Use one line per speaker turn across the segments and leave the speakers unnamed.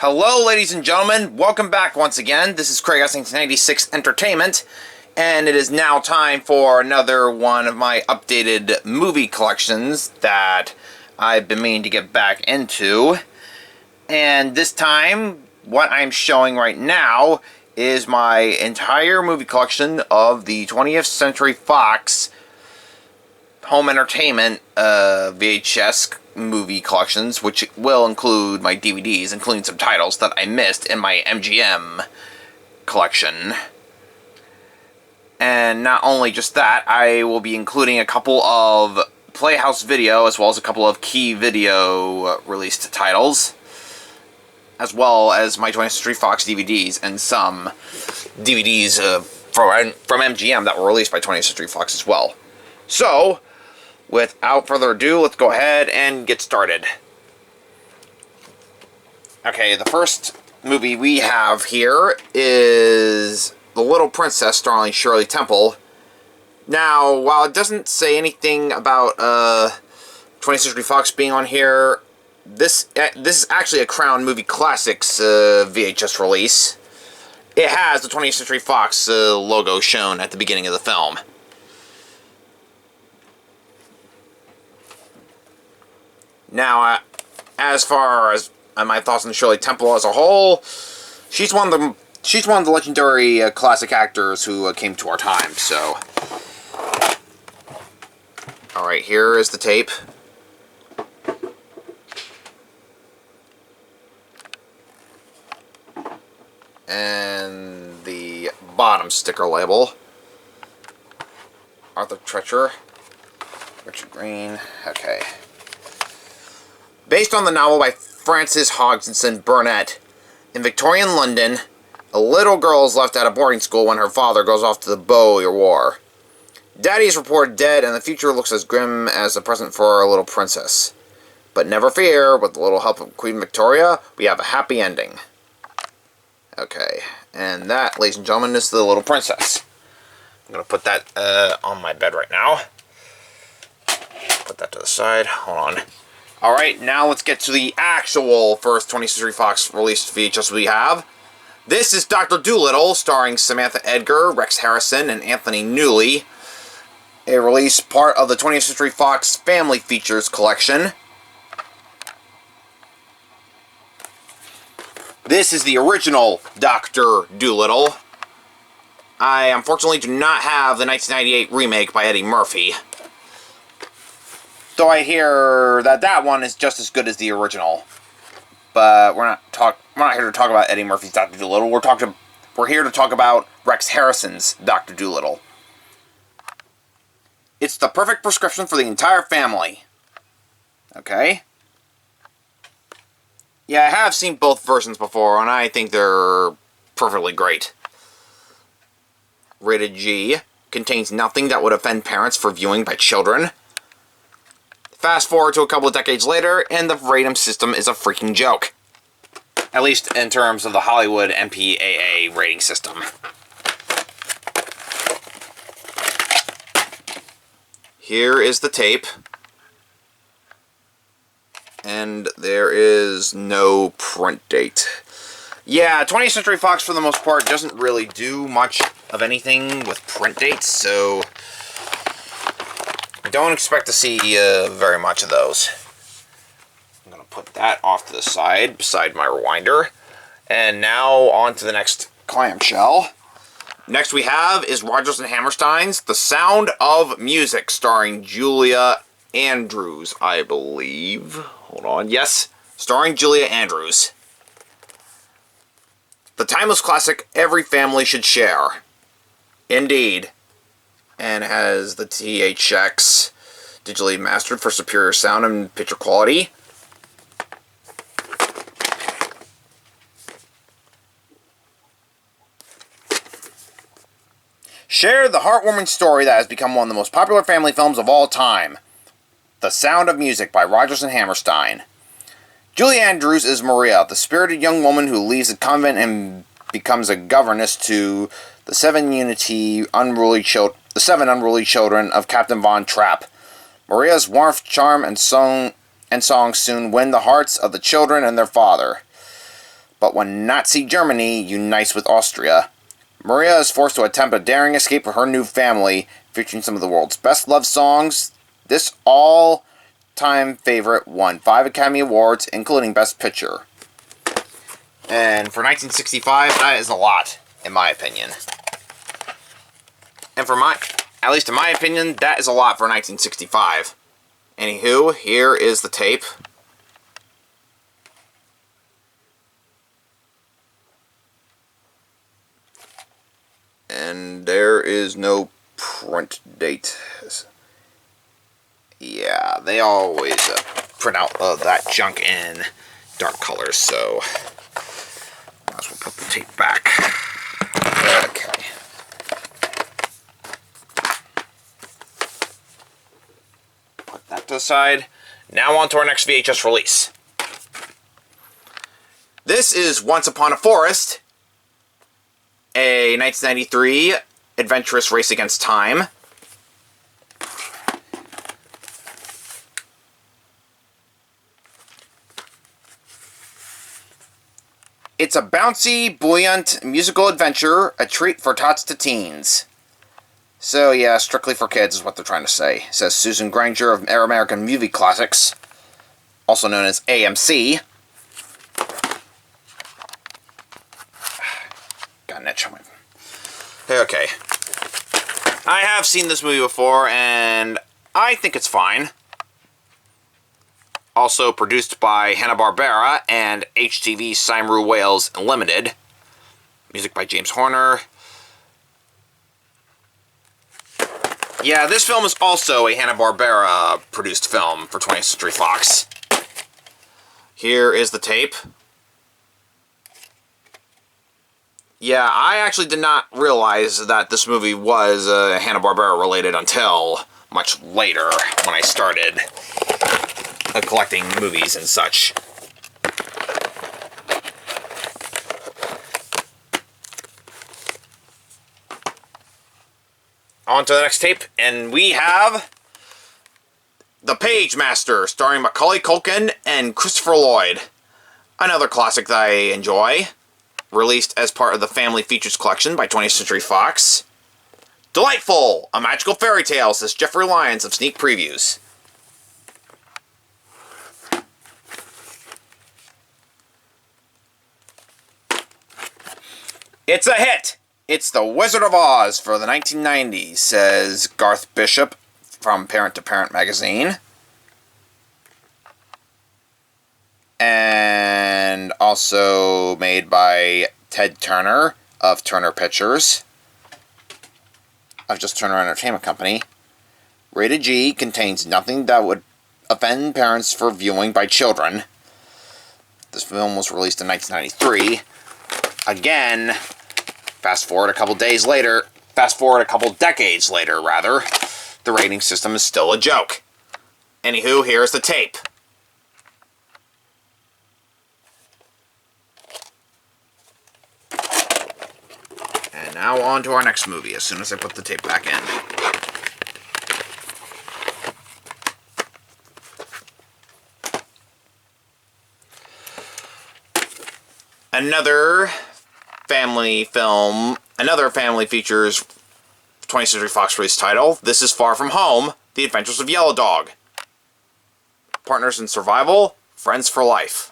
Hello, ladies and gentlemen. Welcome back once again. This is Craig Essington 96 Entertainment, and it is now time for another one of my updated movie collections that I've been meaning to get back into. And this time, what I'm showing right now is my entire movie collection of the 20th Century Fox home entertainment VHS movie collections, which will include my DVDs, including some titles that I missed in my MGM collection. And not only just that, I will be including a couple of Playhouse Video, as well as a couple of Key Video released titles, as well as my 20th Century Fox DVDs and some DVDs from MGM that were released by 20th Century Fox as well. So, without further ado, let's go ahead and get started. Okay, the first movie we have here is The Little Princess, starring Shirley Temple. Now, while it doesn't say anything about 20th Century Fox being on here, this is actually a Crown Movie Classics VHS release. It has the 20th Century Fox logo shown at the beginning of the film. Now, as far as my thoughts on Shirley Temple as a whole, she's one of the legendary classic actors who came to our time. So, all right, here is the tape. And the bottom sticker label. Arthur Treacher, Richard Green. Okay. Based on the novel by Frances Hodgson Burnett, in Victorian London, a little girl is left at a boarding school when her father goes off to the Boer War. Daddy is reported dead, and the future looks as grim as the present for our little princess. But never fear, with the little help of Queen Victoria, we have a happy ending. Okay, and that, ladies and gentlemen, is The Little Princess. I'm going to put that on my bed right now. Put that to the side. Hold on. Alright, now let's get to the actual first 20th Century Fox released VHS we have. This is Dr. Dolittle, starring Samantha Edgar, Rex Harrison, and Anthony Newley. A release part of the 20th Century Fox Family Features collection. This is the original Dr. Dolittle. I unfortunately do not have the 1998 remake by Eddie Murphy. Though I hear that that one is just as good as the original. But we're not here to talk about Eddie Murphy's Dr. Dolittle. We're here to talk about Rex Harrison's Dr. Dolittle. It's the perfect prescription for the entire family. Okay? Yeah, I have seen both versions before, and I think they're perfectly great. Rated G. Contains nothing that would offend parents for viewing by children. Fast forward to a couple of decades later, and the rating system is a freaking joke. At least in terms of the Hollywood MPAA rating system. Here is the tape. And there is no print date. Yeah, 20th Century Fox, for the most part, doesn't really do much of anything with print dates, so I don't expect to see very much of those. I'm going to put that off to the side, beside my rewinder. And now, on to the next clamshell. Next we have is Rodgers and Hammerstein's The Sound of Music, starring Julia Andrews, I believe. Hold on. Yes, starring Julia Andrews. The timeless classic every family should share. Indeed. And has the THX digitally mastered for superior sound and picture quality. Share the heartwarming story that has become one of the most popular family films of all time. The Sound of Music by Rodgers and Hammerstein. Julie Andrews is Maria, the spirited young woman who leaves the convent and becomes a governess to the seven unruly children of Captain Von Trapp. Maria's warmth, charm, and song soon win the hearts of the children and their father. But when Nazi Germany unites with Austria, Maria is forced to attempt a daring escape for her new family, featuring some of the world's best love songs. This all-time favorite won 5 Academy Awards, including Best Picture. And for 1965, that is a lot, in my opinion. And at least in my opinion, that is a lot for 1965. Anywho, here is the tape. And there is no print date. Yeah, they always print out that junk in dark colors, so might as well put the tape back. Okay. Put that to the side. Now on to our next VHS release. This is Once Upon a Forest, a 1993 adventurous race against time. It's a bouncy, buoyant musical adventure, a treat for tots to teens. So yeah, strictly for kids is what they're trying to say, says Susan Granger of American Movie Classics, also known as AMC. Got an itch on my... Okay. I have seen this movie before, and I think it's fine. Also produced by Hanna-Barbera and HTV Cymru Wales Limited. Music by James Horner. Yeah, this film is also a Hanna-Barbera produced film for 20th Century Fox. Here is the tape. Yeah, I actually did not realize that this movie was Hanna-Barbera related until much later when I started collecting movies and such. On to the next tape, and we have The Page Master, starring Macaulay Culkin and Christopher Lloyd. Another classic that I enjoy. Released as part of the Family Features collection by 20th Century Fox. Delightful! A magical fairy tale, says Jeffrey Lyons of Sneak Previews. It's a hit! It's The Wizard of Oz for the 1990s, says Garth Bishop from Parent to Parent magazine. And also made by Ted Turner of Turner Pictures, of just Turner Entertainment Company. Rated G, contains nothing that would offend parents for viewing by children. This film was released in 1993. Again, fast forward a couple decades later, the rating system is still a joke. Anywho, here's the tape. And now on to our next movie, as soon as I put the tape back in. Another family features 20th Century Fox release title. This is Far From Home, The Adventures of Yellow Dog. Partners in Survival, Friends for Life.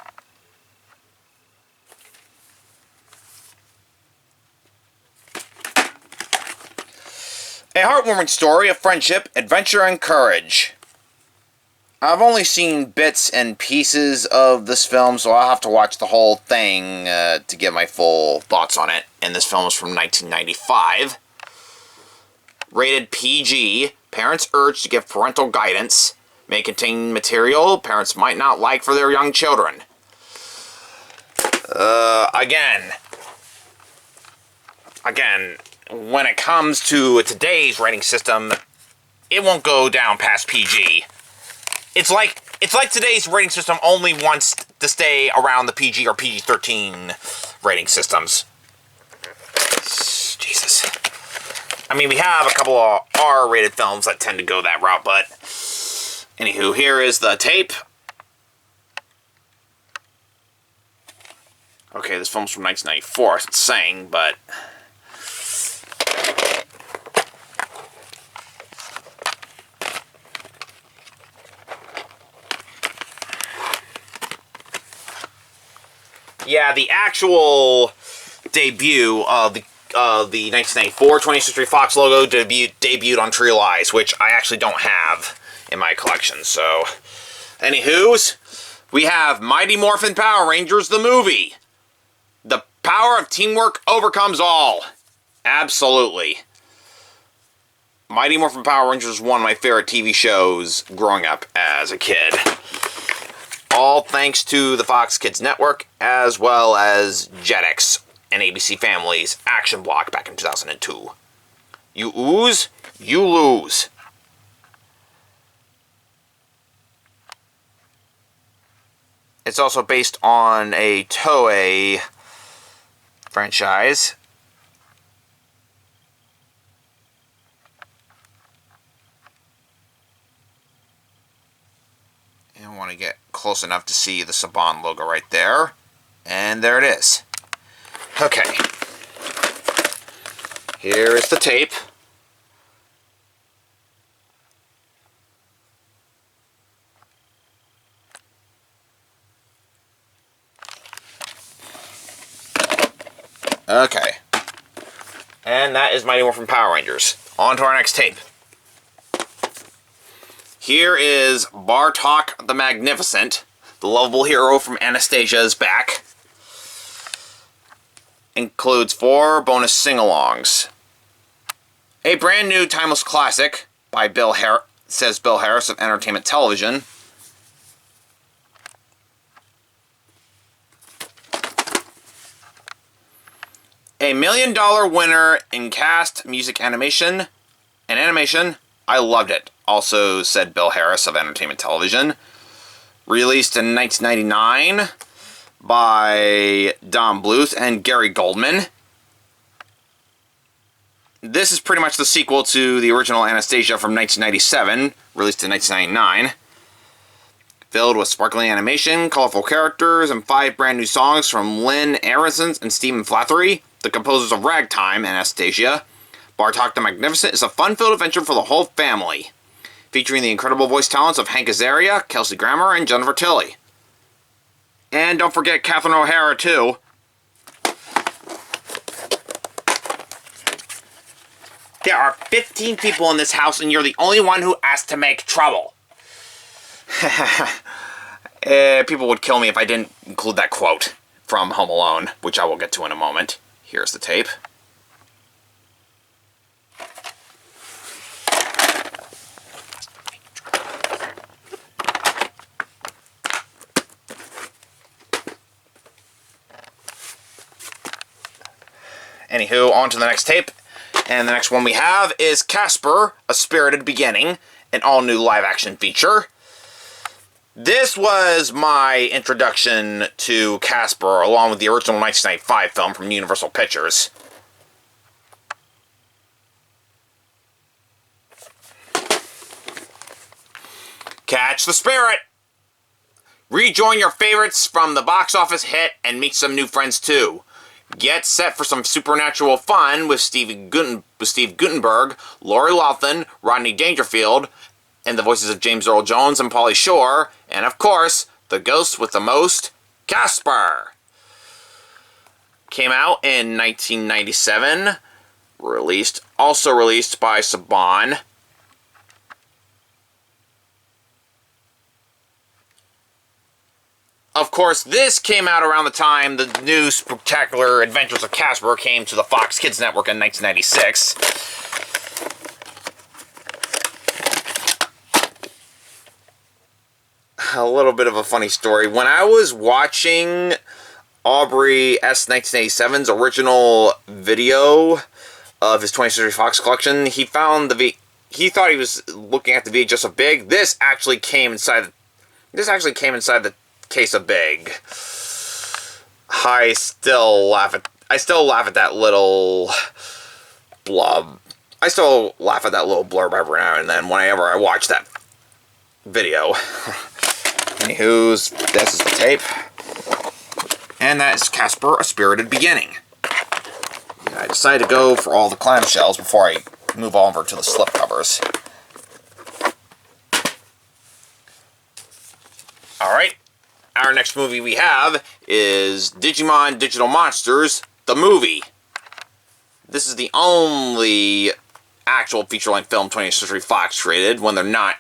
A heartwarming story of friendship, adventure, and courage. I've only seen bits and pieces of this film, so I'll have to watch the whole thing to get my full thoughts on it. And this film is from 1995. Rated PG. Parents urged to give parental guidance. May contain material parents might not like for their young children. Again, when it comes to today's rating system, it won't go down past PG. It's like today's rating system only wants to stay around the PG or PG-13 rating systems. Jesus. I mean, we have a couple of R-rated films that tend to go that route, but anywho, here is the tape. Okay, this film's from 1994, it's saying, but... Yeah, the actual debut of the 1994 20th Century Fox logo debuted on Tree of Lies, which I actually don't have in my collection, so... Anywho's, we have Mighty Morphin Power Rangers, the movie. The power of teamwork overcomes all. Absolutely. Mighty Morphin Power Rangers is one of my favorite TV shows growing up as a kid. All thanks to the Fox Kids Network, as well as Jetix and ABC Family's Action Block back in 2002. You ooze, you lose. It's also based on a Toei franchise. And I want to get close enough to see the Saban logo right there. And there it is. Okay. Here is the tape. Okay. And that is Mighty Morphin Power Rangers. On to our next tape. Here is Bartok the Magnificent. The lovable hero from Anastasia is back. Includes 4 bonus sing-alongs. A brand new timeless classic by Bill Harris of Entertainment Television. A $1 million winner in cast, music, animation, and animation. I loved it. Also said Bill Harris of Entertainment Television. Released in 1999 by Don Bluth and Gary Goldman. This is pretty much the sequel to the original Anastasia from 1997, released in 1999. Filled with sparkling animation, colorful characters, and 5 brand new songs from Lynn Aronson and Stephen Flathery, the composers of Ragtime and Anastasia. Bartok the Magnificent is a fun-filled adventure for the whole family, featuring the incredible voice talents of Hank Azaria, Kelsey Grammer, and Jennifer Tilly. And don't forget Catherine O'Hara, too. There are 15 people in this house, and you're the only one who asked to make trouble. People would kill me if I didn't include that quote from Home Alone, which I will get to in a moment. Here's the tape. Anywho, on to the next tape. And the next one we have is Casper, A Spirited Beginning, an all-new live-action feature. This was my introduction to Casper, along with the original 1995 film from Universal Pictures. Catch the spirit! Rejoin your favorites from the box office hit and meet some new friends too. Get set for some supernatural fun with Steve Guttenberg, Lori Loughlin, Rodney Dangerfield, and the voices of James Earl Jones and Pauly Shore, and of course, the ghost with the most, Casper. Came out in 1997, also released by Saban. Of course, this came out around the time the new Spectacular Adventures of Casper came to the Fox Kids Network in 1996. A little bit of a funny story. When I was watching Aubrey S. 1987's original video of his 20th Century Fox collection, he found he thought he was looking at the VHS of Big. This actually came inside the case of Big. I still laugh at that little blob. I still laugh at that little blurb every now and then whenever I watch that video. Anywho's, this is the tape. And that is Casper, A Spirited Beginning. I decided to go for all the clamshells before I move over to the slipcovers. Alright, our next movie we have is Digimon Digital Monsters, the movie. This is the only actual feature-length film 20th Century Fox created when they're not...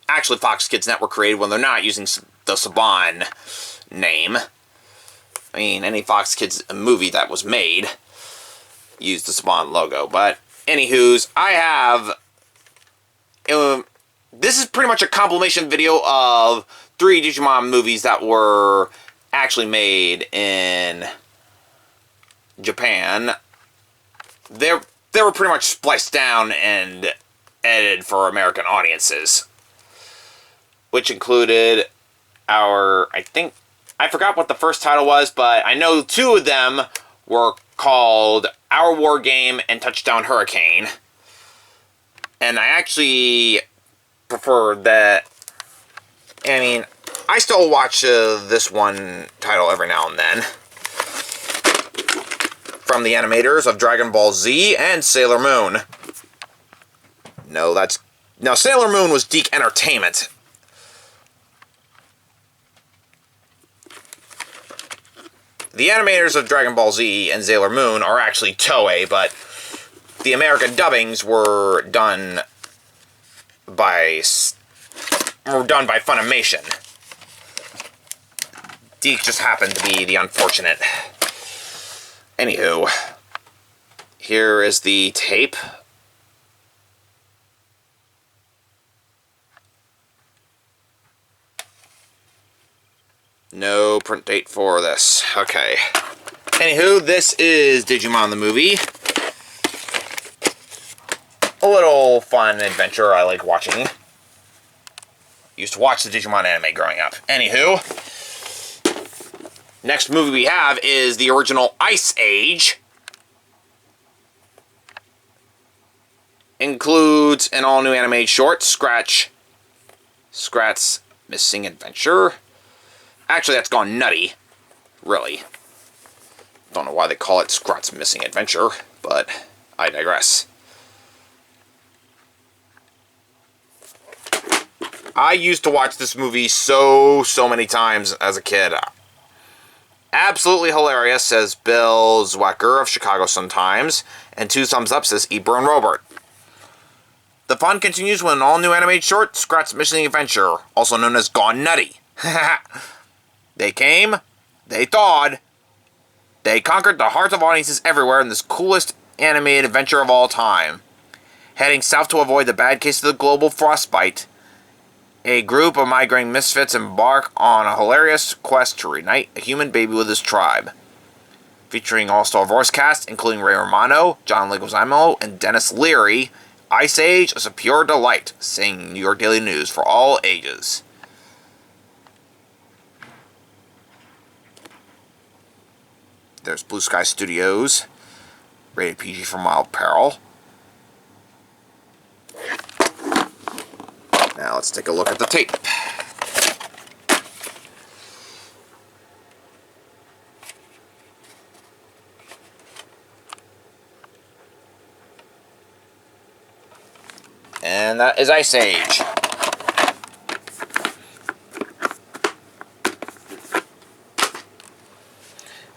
Actually, Fox Kids Network created when they're not using the Saban name. I mean, any Fox Kids movie that was made used the Saban logo. But, anywho's, I have... this is pretty much a compilation video of 3 Digimon movies that were actually made in Japan. They were pretty much spliced down and edited for American audiences. Which included our, I forgot what the first title was, but I know 2 of them were called Our War Game and Touchdown Hurricane. And I actually prefer that. I mean, I still watch this one title every now and then. From the animators of Dragon Ball Z and Sailor Moon. No, Sailor Moon was Deke Entertainment. The animators of Dragon Ball Z and Sailor Moon are actually Toei, but the American dubbings were done by Funimation. Deke just happened to be the unfortunate. Anywho, here is the tape. No print date for this. Okay. Anywho, this is Digimon the movie. A little fun adventure I like watching. Used to watch the Digimon anime growing up. Anywho, next movie we have is the original Ice Age. Includes an all-new animated short, Scrat's Missing Adventure. Actually, that's gone nutty. Really. Don't know why they call it Scrat's Missing Adventure, but I digress. I used to watch this movie so many times as a kid. Absolutely hilarious, says Bill Zwecker of Chicago Sun-Times, and 2 thumbs up, says Eber and Robert. The fun continues with an all-new animated short, Scrat's Missing Adventure, also known as Gone Nutty. They came, they thawed, they conquered the hearts of audiences everywhere in this coolest animated adventure of all time. Heading south to avoid the bad case of the global frostbite, a group of migrating misfits embark on a hilarious quest to reunite a human baby with his tribe. Featuring all-star voice cast, including Ray Romano, John Leguizamo, and Dennis Leary, Ice Age is a pure delight, saying New York Daily News for all ages. There's Blue Sky Studios, rated PG for mild peril. Now let's take a look at the tape. And that is Ice Age.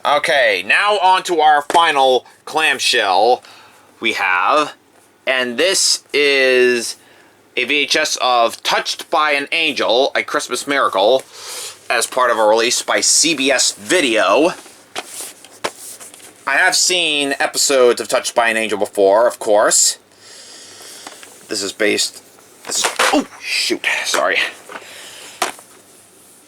Okay, now on to our final clamshell we have. And this is a VHS of Touched by an Angel, A Christmas Miracle, as part of a release by CBS Video. I have seen episodes of Touched by an Angel before, of course. Oh, shoot, sorry.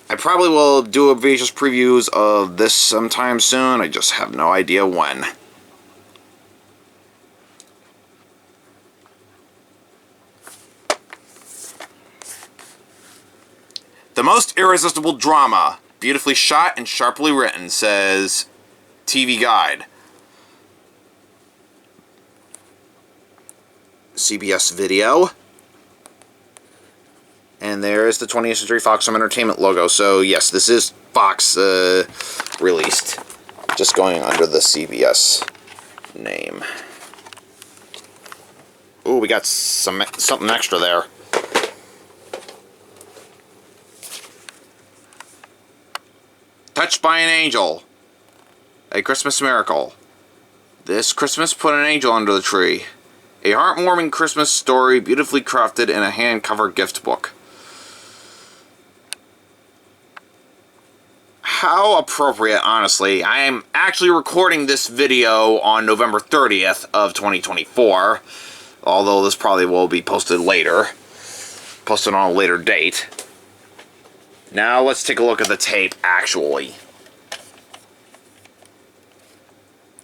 I probably will do a VHS previews of this sometime soon, I just have no idea when. The most irresistible drama, beautifully shot and sharply written, says TV Guide. CBS Video. And there's the 20th Century Fox Home Entertainment logo. So yes, this is Fox released. Just going under the CBS name. Ooh, we got something extra there. Touched by an Angel. A Christmas Miracle. This Christmas, put an angel under the tree. A heartwarming Christmas story beautifully crafted in a hand-cover gift book. How appropriate, honestly. I am actually recording this video on November 30th of 2024. Although this probably will be posted later. Posted on a later date. Now let's take a look at the tape, actually.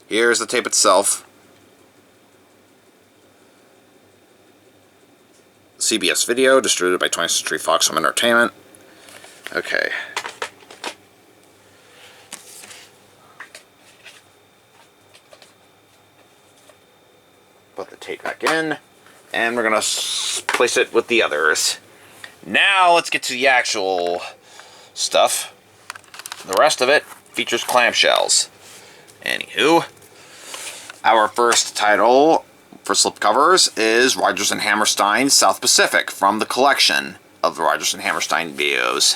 Here's the tape itself. CBS Video, distributed by 20th Century Fox Home Entertainment. Okay. Put the tape back in, and we're going to place it with the others. Now let's get to the actual stuff. The rest of it features clamshells. Anywho, our first title for slipcovers is Rodgers and Hammerstein South Pacific, from the collection of the Rodgers and Hammerstein videos.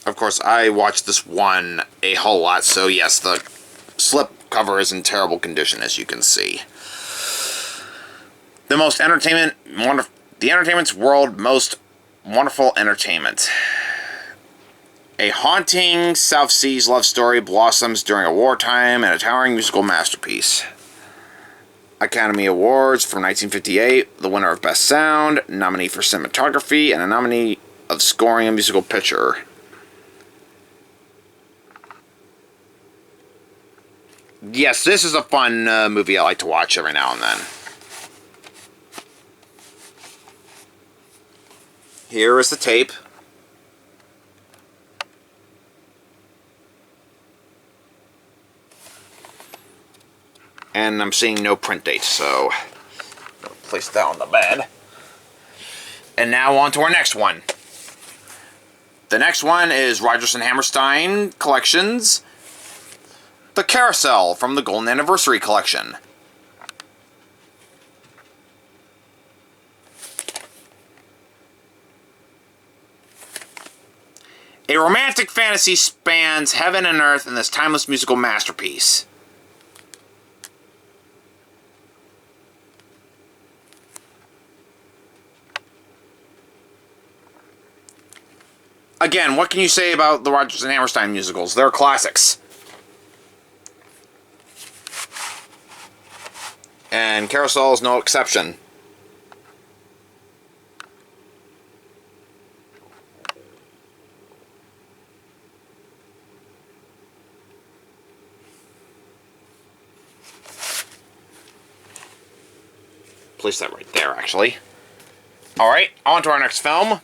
Of course, I watched this one a whole lot, so yes, the slipcover is in terrible condition, as you can see. The entertainment's world most wonderful entertainment. A haunting South Seas love story blossoms during a wartime and a towering musical masterpiece. Academy Awards from 1958, the winner of Best Sound, nominee for Cinematography, and a nominee of Scoring a Musical Picture. Yes, this is a fun movie I like to watch every now and then. Here is the tape. And I'm seeing no print date, so I'll place that on the bed. And now on to our next one. The next one is Rodgers and Hammerstein Collections, The Carousel, from the Golden Anniversary Collection. A romantic fantasy spans heaven and earth in this timeless musical masterpiece. Again, what can you say about the Rodgers and Hammerstein musicals? They're classics. And Carousel is no exception. Place that right there, actually. Alright, on to our next film.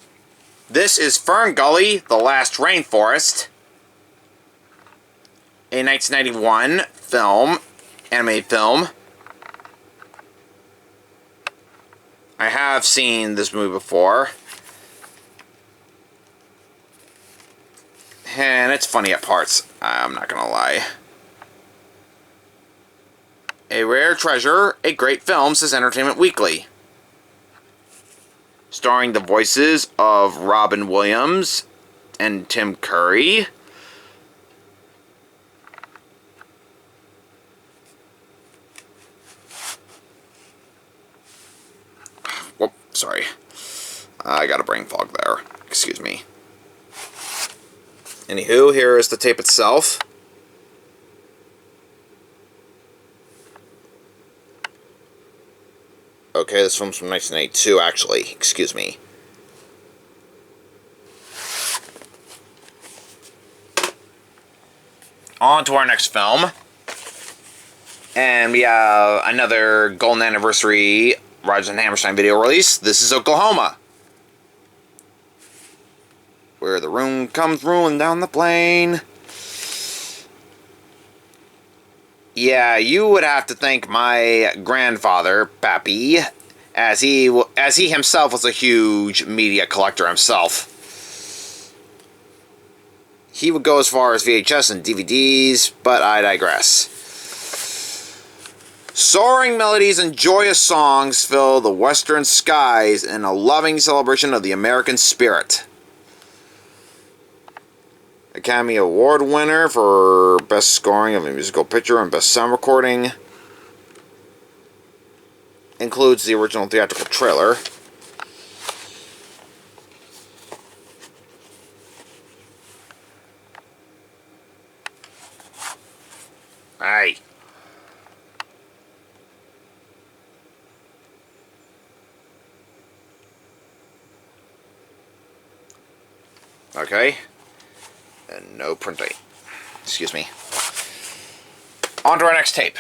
This is Fern Gully, The Last Rainforest, a 1991 film, animated film. I have seen this movie before, and it's funny at parts, I'm not gonna lie. A rare treasure, a great film, says Entertainment Weekly. Starring the voices of Robin Williams and Tim Curry. Whoop, sorry. I got a brain fog there. Excuse me. Anywho, here is the tape itself. Okay, this film's from 1982, actually. Excuse me. On to our next film. And we have another Golden Anniversary Rodgers and Hammerstein video release. This is Oklahoma, where the room comes rolling down the plain. Yeah, you would have to thank my grandfather, Pappy, as he himself was a huge media collector himself. He would go as far as VHS and DVDs, but I digress. Soaring melodies and joyous songs fill the western skies in a loving celebration of the American spirit. Academy Award winner for Best Scoring of a Musical Picture and Best Sound Recording. Includes the original theatrical trailer. Aye. Okay. And no printing. Excuse me. On to our next tape.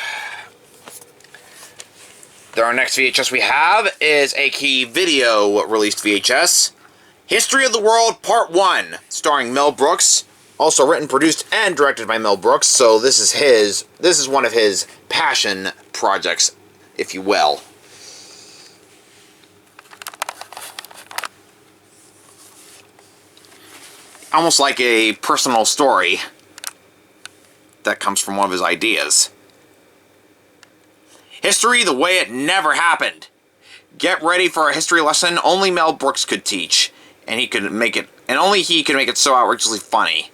Our next VHS we have is a key video released VHS. History of the World Part 1, starring Mel Brooks. Also written, produced, and directed by Mel Brooks, so this is one of his passion projects, if you will. Almost like a personal story that comes from one of his ideas. History the way it never happened. Get ready for a history lesson only Mel Brooks could teach, and only he could make it so outrageously funny.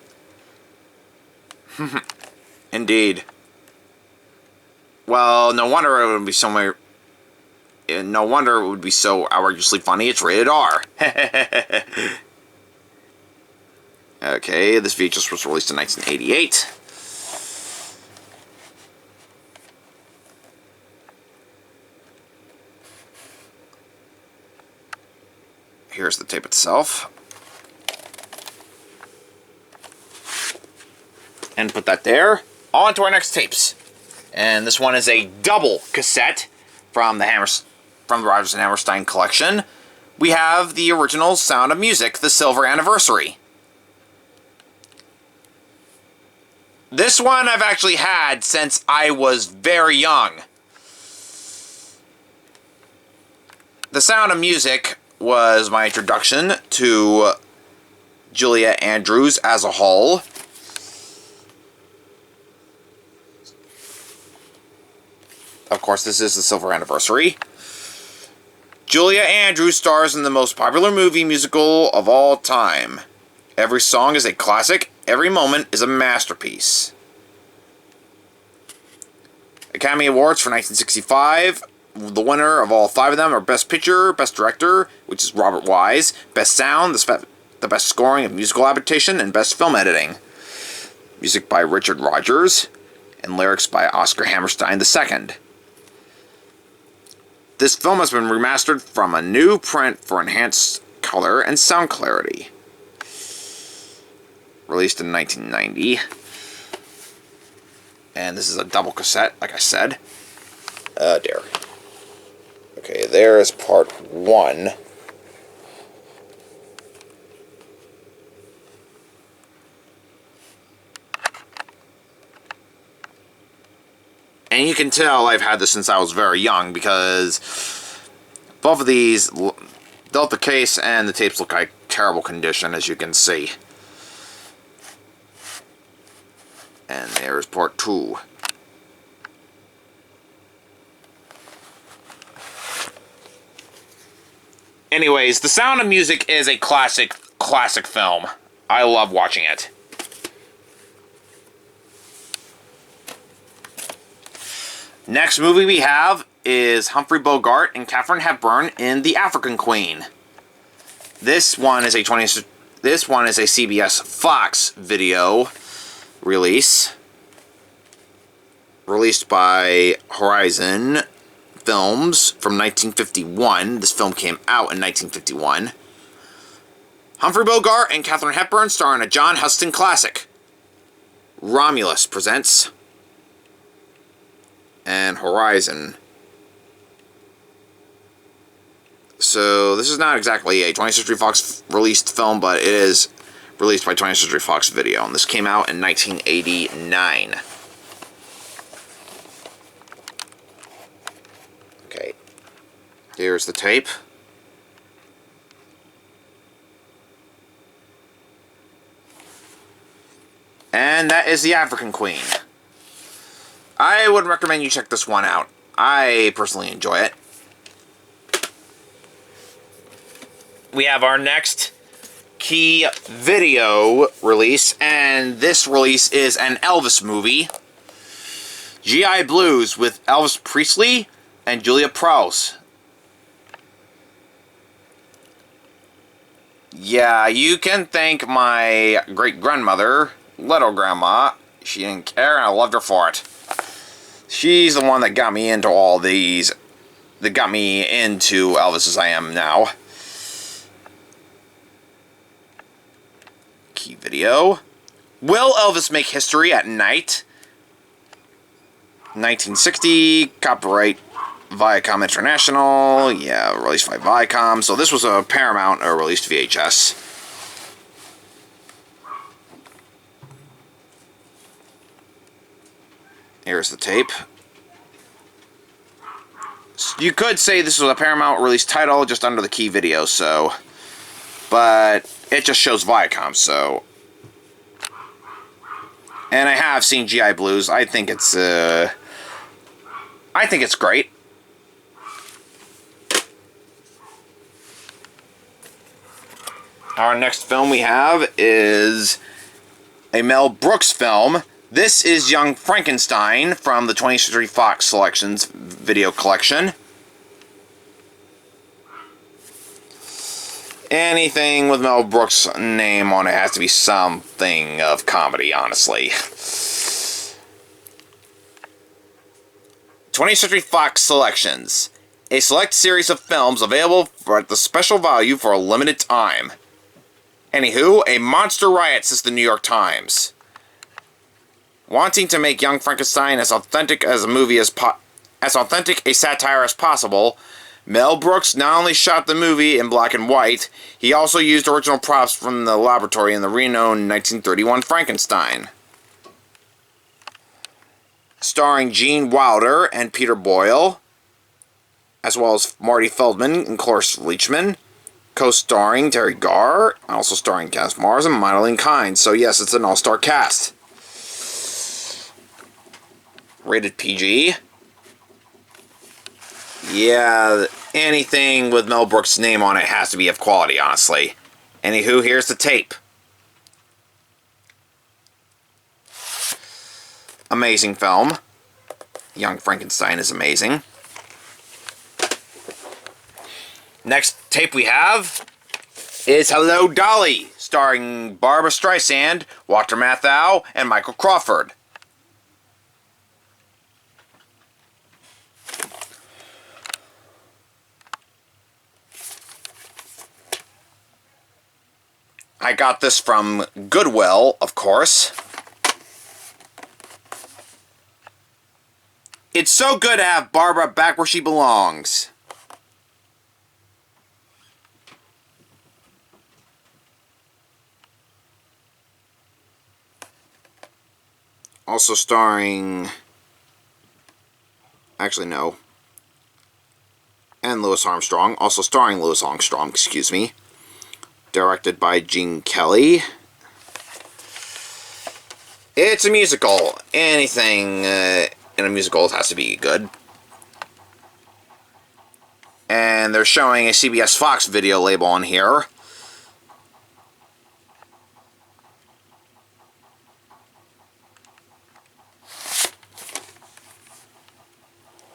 Indeed. Well, no wonder it would be somewhere. No wonder it would be so outrageously funny. It's rated R. Okay, this VHS was released in 1988. Here's the tape itself. And put that there. On to our next tapes. And this one is a double cassette from the Rodgers and Hammerstein collection. We have the original Sound of Music, the Silver Anniversary. This one I've actually had since I was very young. The Sound of Music was my introduction to Julia Andrews as a whole. Of course, this is the Silver Anniversary. Julia Andrews stars in the most popular movie musical of all time. Every song is a classic. Every moment is a masterpiece. Academy Awards for 1965. The winner of all 5 of them are Best Picture, Best Director, which is Robert Wise, Best Sound, the best scoring of musical adaptation, and Best Film Editing. Music by Richard Rodgers, and lyrics by Oscar Hammerstein II. This film has been remastered from a new print for enhanced color and sound clarity. Released in 1990. And this is a double cassette, like I said. Oh dear. Okay, there is part 1. And you can tell I've had this since I was very young, because both of these, both the case and the tapes, look like terrible condition, as you can see. And there's part 2. Anyways, The Sound of Music is a classic film. I love watching it. Next movie we have is Humphrey Bogart and Katharine Hepburn in The African Queen. This one is a CBS Fox video release. Released by Horizon Films from 1951. This film came out in 1951. Humphrey Bogart and Katharine Hepburn star in a John Huston classic. Romulus presents. And Horizon. So this is not exactly a 20th Century Fox released film, but it is released by 20th Century Fox Video, and this came out in 1989. Okay. Here's the tape. And that is the African Queen. I would recommend you check this one out. I personally enjoy it. We have our next key video release, and this release is an Elvis movie. G.I. Blues with Elvis Presley and Julia Prowse. Yeah, you can thank my great-grandmother, little grandma. She didn't care, and I loved her for it. She's the one that got me into all these, that got me into Elvis as I am now. Key video. Will Elvis make history at night? 1960, copyright Viacom International. Yeah, released by Viacom. So this was a Paramount released VHS. Here's the tape. You could say this was a Paramount release title just under the key video, so... But it just shows Viacom, so... And I have seen G.I. Blues. I think it's great. Our next film we have is a Mel Brooks film. This is Young Frankenstein from the 20th Century Fox Selections video collection. Anything with Mel Brooks' name on it has to be something of comedy, honestly. 20th Century Fox Selections. A select series of films available at the special value for a limited time. Anywho, a monster riot, says the New York Times. Wanting to make Young Frankenstein as authentic as a movie as authentic a satire as possible, Mel Brooks not only shot the movie in black and white, he also used original props from the laboratory in the renowned 1931 Frankenstein. Starring Gene Wilder and Peter Boyle, as well as Marty Feldman and Cloris Leachman, co-starring Terry Garr, also starring Cass Mars and Madeline Kynes. So yes, it's an all-star cast. Rated PG. Yeah, anything with Mel Brooks' name on it has to be of quality, honestly. Anywho, here's the tape. Amazing film. Young Frankenstein is amazing. Next tape we have is Hello, Dolly, starring Barbra Streisand, Walter Matthau, and Michael Crawford. I got this from Goodwill, of course. It's so good to have Barbara back where she belongs. Also starring... Actually, no. And Louis Armstrong. Also starring Louis Armstrong, excuse me. Directed by Gene Kelly. It's a musical. Anything in a musical has to be good. And they're showing a CBS Fox video label on here.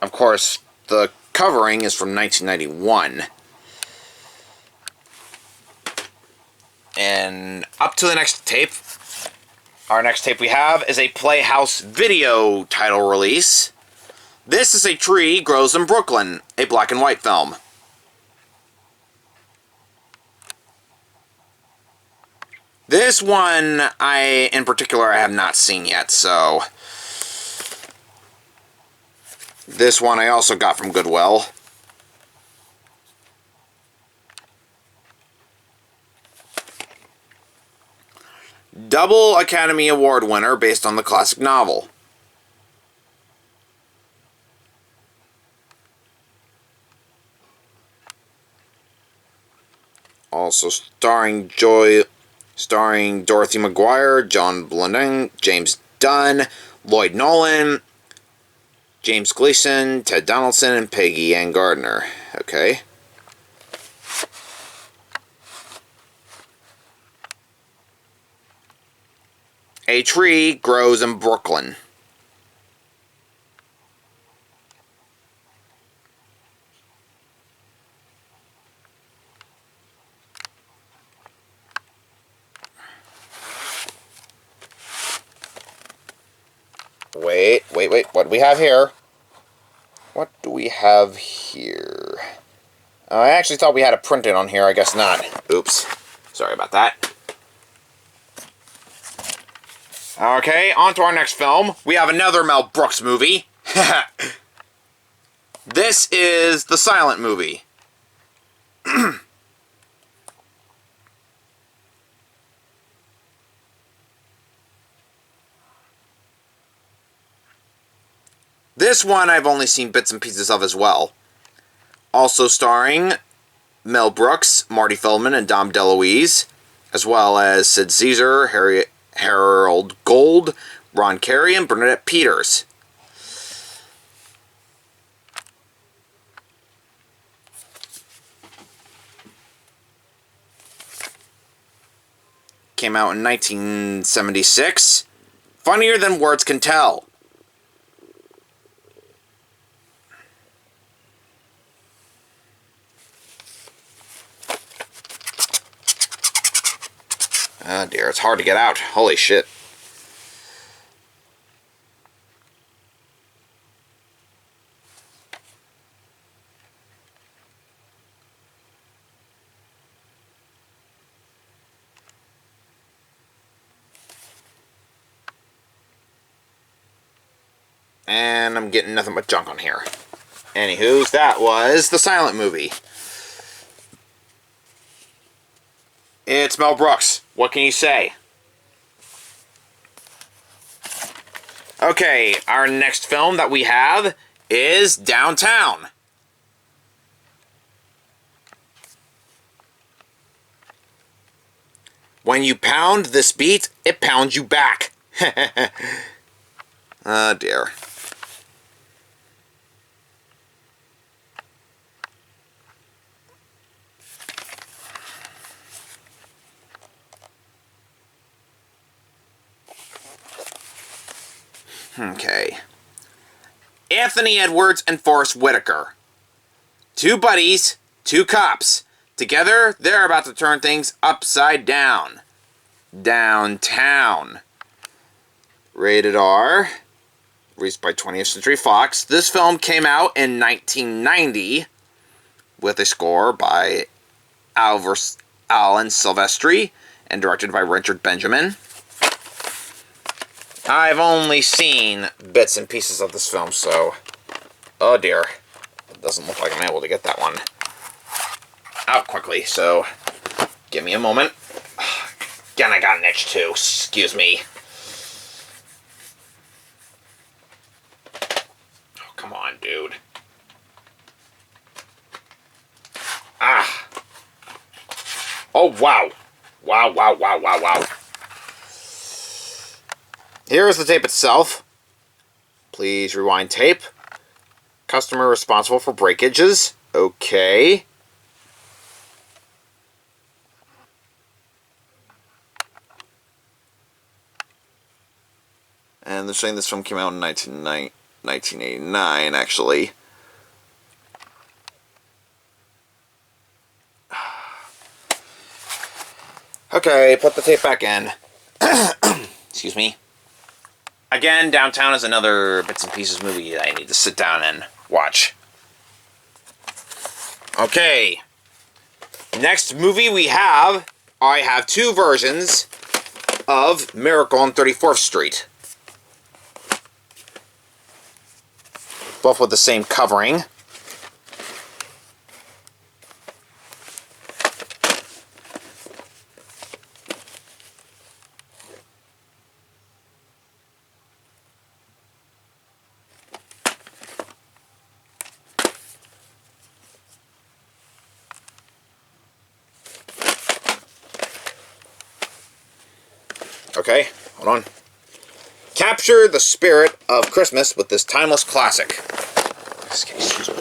Of course, the covering is from 1991. And up to the next tape. Our next tape we have is a Playhouse video title release. This is A Tree Grows in Brooklyn, a black and white film. This one, in particular, I have not seen yet, so... This one I also got from Goodwill. Double Academy Award winner based on the classic novel. Also starring Dorothy McGuire, John Blunding, James Dunn, Lloyd Nolan, James Gleason, Ted Donaldson, and Peggy Ann Gardner. Okay. A tree grows in Brooklyn. Wait. What do we have here? What do we have here? I actually thought we had it printed on here. I guess not. Oops. Sorry about that. Okay, on to our next film. We have another Mel Brooks movie. This is the silent movie. This one I've only seen bits and pieces of as well. Also starring Mel Brooks, Marty Feldman, and Dom DeLuise, as well as Sid Caesar, Harold Gold, Ron Carey, and Bernadette Peters. Came out in 1976. Funnier than words can tell. Oh dear, it's hard to get out. Holy shit. And I'm getting nothing but junk on here. Anywho, that was the silent movie. It's Mel Brooks. What can you say? Okay, our next film that we have is Downtown. When you pound this beat, it pounds you back. Oh dear. Okay. Anthony Edwards and Forrest Whitaker. Two buddies, two cops. Together, they're about to turn things upside down. Downtown. Rated R. Released by 20th Century Fox. This film came out in 1990 with a score by Alan Silvestri and directed by Richard Benjamin. I've only seen bits and pieces of this film, so... Oh dear. It doesn't look like I'm able to get that one out quickly, so... Give me a moment. Again, I got an itch too. Excuse me. Oh, come on, dude. Ah. Oh, wow. Wow. Here is the tape itself. Please rewind tape. Customer responsible for breakages. Okay. And they're saying this film came out in 1989, actually. Okay, put the tape back in. Excuse me. Again, Downtown is another bits and pieces movie that I need to sit down and watch. Okay. Next movie I have two versions of Miracle on 34th Street. Both with the same covering. Okay, hold on. Capture the spirit of Christmas with this timeless classic. Excuse me.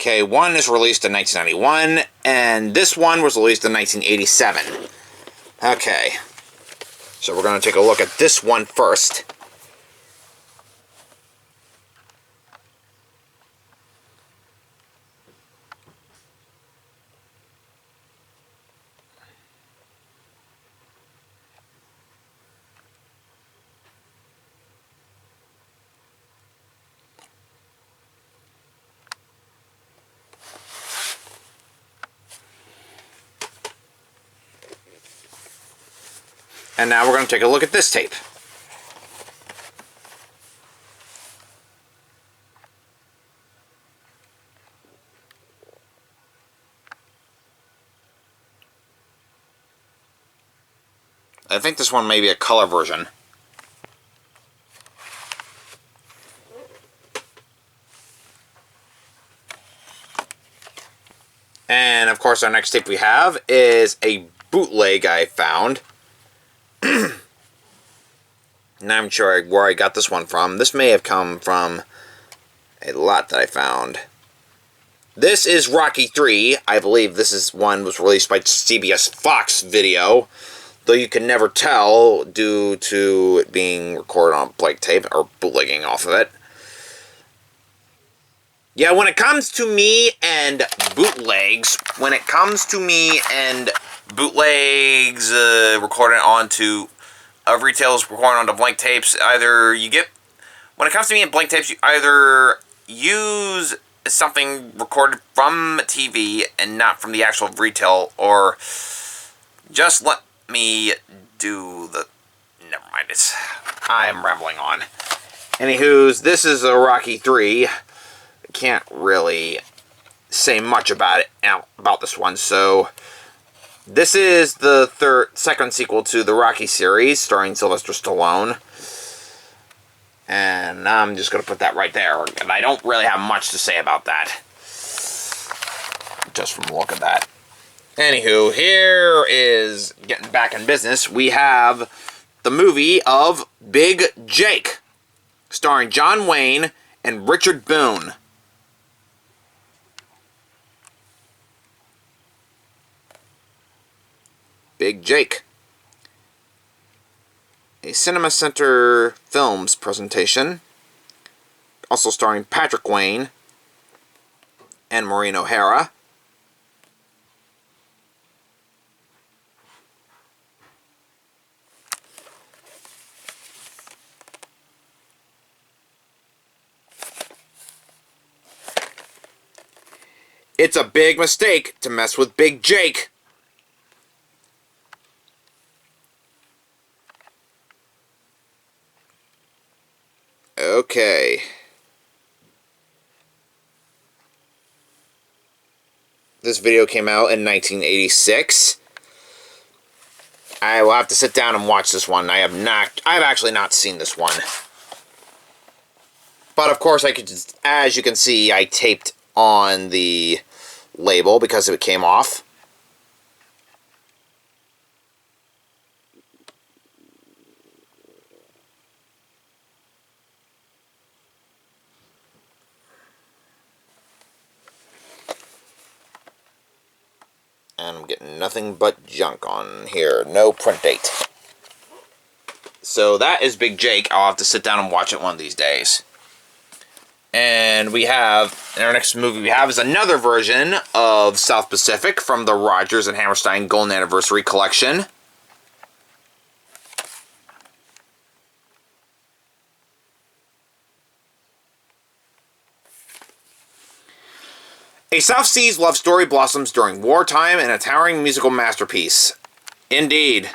Okay, one is released in 1991, and this one was released in 1987. Okay, so we're going to take a look at this one first. And now we're going to take a look at this tape. I think this one may be a color version. And of course our next tape we have is a bootleg I found. And I'm sure where I got this one from. This may have come from a lot that I found. This is Rocky 3. I believe this is one was released by CBS Fox Video, though you can never tell due to it being recorded on blank tape or bootlegging off of it. Yeah, when it comes to me and bootlegs, recorded onto retails recording onto blank tapes, when it comes to me and blank tapes, you either use something recorded from TV and not from the actual retail, or just let me do the... Never mind, I am rambling on. Anywho's, this is a Rocky 3. Can't really say much about it about this one. So this is the second sequel to the Rocky series, starring Sylvester Stallone, and I'm just gonna put that right there. And I don't really have much to say about that, just from the look of that. Anywho, here is getting back in business. We have the movie of Big Jake, starring John Wayne and Richard Boone. Big Jake. A Cinema Center Films presentation. Also starring Patrick Wayne and Maureen O'Hara. It's a big mistake to mess with Big Jake. Okay. This video came out in 1986. I will have to sit down and watch this one. I've actually not seen this one. But of course, as you can see, I taped on the label because it came off. And I'm getting nothing but junk on here. No print date. So that is Big Jake. I'll have to sit down and watch it one of these days. And we have, our next movie we have is another version of South Pacific from the Rodgers and Hammerstein Golden Anniversary Collection. A South Seas love story blossoms during wartime and a towering musical masterpiece. Indeed.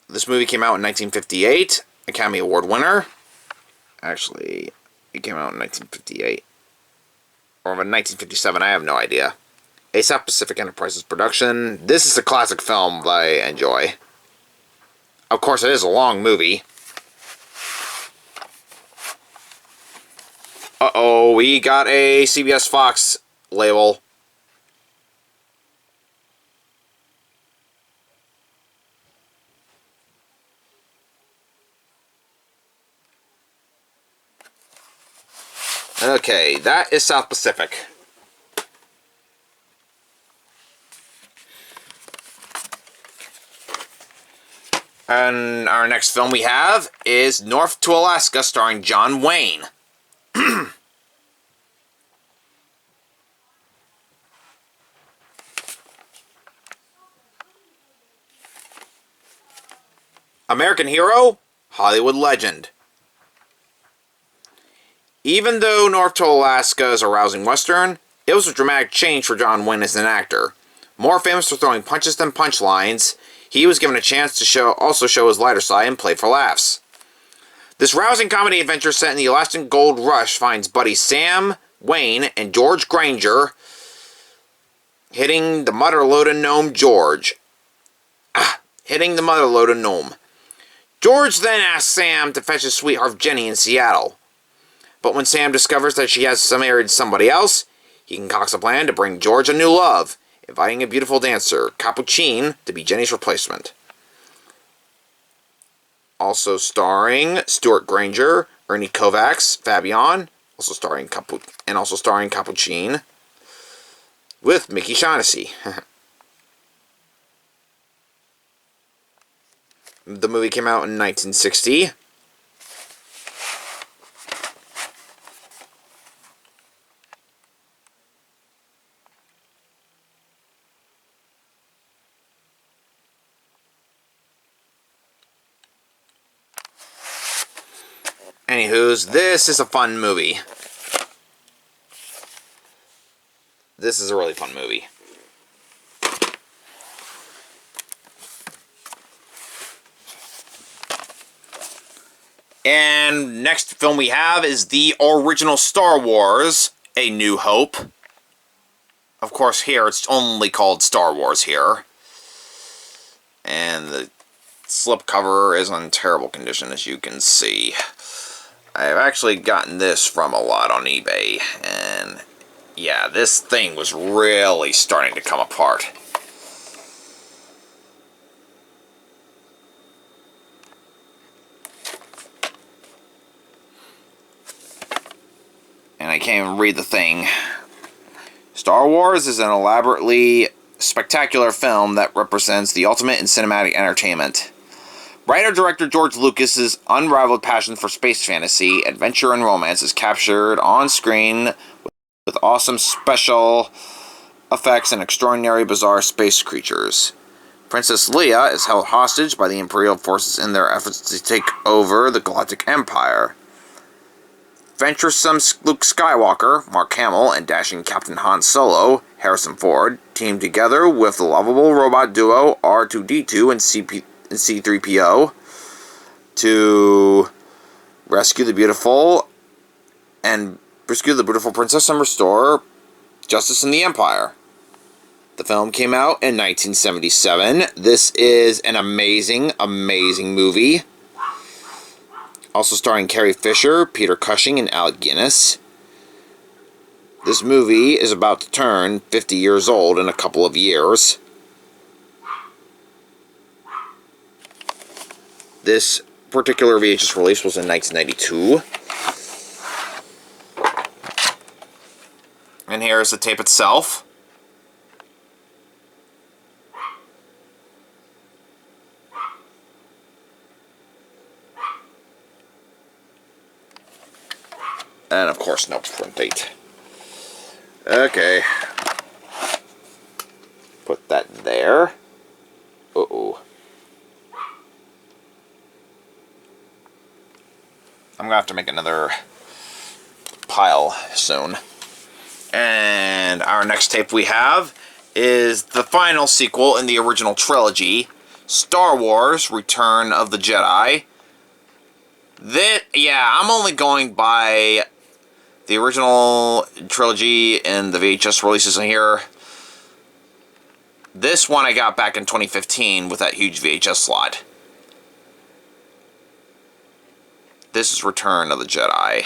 This movie came out in 1958, Academy Award winner. Actually, it came out in 1958. Or 1957, I have no idea. A South Pacific Enterprises production. This is a classic film that I enjoy. Of course, it is a long movie. Uh-oh, we got a CBS Fox label. Okay, that is South Pacific. And our next film we have is North to Alaska, starring John Wayne. American hero, Hollywood legend. Even though North to Alaska is a rousing western, it was a dramatic change for John Wayne as an actor. More famous for throwing punches than punchlines, he was given a chance to also show his lighter side and play for laughs. This rousing comedy adventure set in the Alaskan Gold Rush finds buddies Sam Wayne and George Granger hitting the mother-load of gnome George. Hitting the mother-load of gnome. George then asks Sam to fetch his sweetheart Jenny in Seattle. But when Sam discovers that she has married somebody else, he concocts a plan to bring George a new love, inviting a beautiful dancer, Capucine, to be Jenny's replacement. Also starring Stuart Granger, Ernie Kovacs, Fabian, also starring Capucine, with Mickey Shaughnessy. The movie came out in 1960. Anywho's, this is a fun movie. This is a really fun movie. And next film we have is the original Star Wars, A New Hope. Of course, here it's only called Star Wars here. And the slipcover is in terrible condition, as you can see. I've actually gotten this from a lot on eBay, and yeah, this thing was really starting to come apart. And I can't even read the thing. Star Wars is an elaborately spectacular film that represents the ultimate in cinematic entertainment. Writer-director George Lucas's unrivaled passion for space fantasy, adventure, and romance is captured on screen with awesome special effects and extraordinary bizarre space creatures. Princess Leia is held hostage by the Imperial forces in their efforts to take over the Galactic Empire. Venturesome Luke Skywalker, Mark Hamill, and dashing Captain Han Solo, Harrison Ford, team together with the lovable robot duo R2-D2 and C-3PO to rescue the beautiful princess and restore justice in the Empire. The film came out in 1977. This is an amazing, amazing movie. Also starring Carrie Fisher, Peter Cushing, and Alec Guinness. This movie is about to turn 50 years old in a couple of years. This particular VHS release was in 1992. And here's the tape itself. And of course, no print date. Okay. Put that there. Uh-oh. I'm gonna have to make another pile soon. And our next tape we have is the final sequel in the original trilogy, Star Wars: Return of the Jedi. I'm only going by The original trilogy and the VHS releases in here. This one I got back in 2015 with that huge VHS slot. This is Return of the Jedi.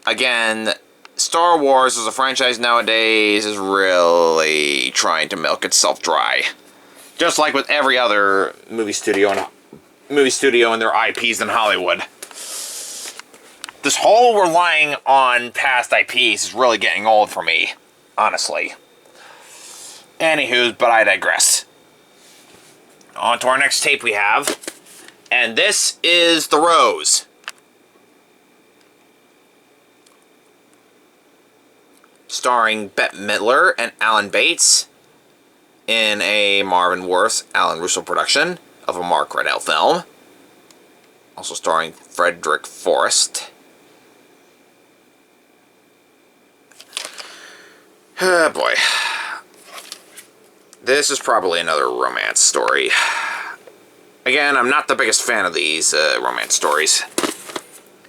Again, Star Wars as a franchise nowadays is really trying to milk itself dry. Just like with every other movie studio and their IPs in Hollywood. This whole relying on past IPs is really getting old for me, honestly. Anywho, but I digress. On to our next tape we have. And this is The Rose. Starring Bette Midler and Alan Bates in a Marvin Worth, Alan Russo production of a Mark Rydell film. Also starring Frederick Forrest. Oh boy. This is probably another romance story. Again, I'm not the biggest fan of these romance stories.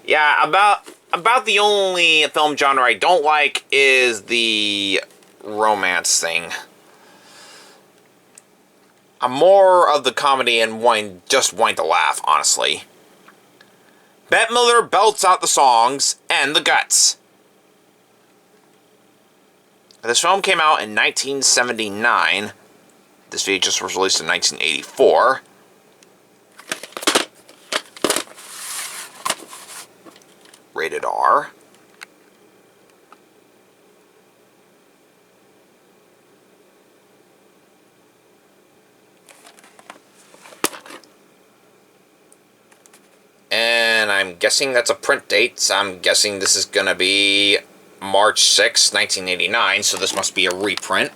Yeah, about the only film genre I don't like is the romance thing. I'm more of the comedy and just wanting to laugh, honestly. Bette Midler belts out the songs and the guts. This film came out in 1979. This VHS was released in 1984. Rated R. And I'm guessing that's a print date, so I'm guessing this is going to be March 6, 1989, so this must be a reprint.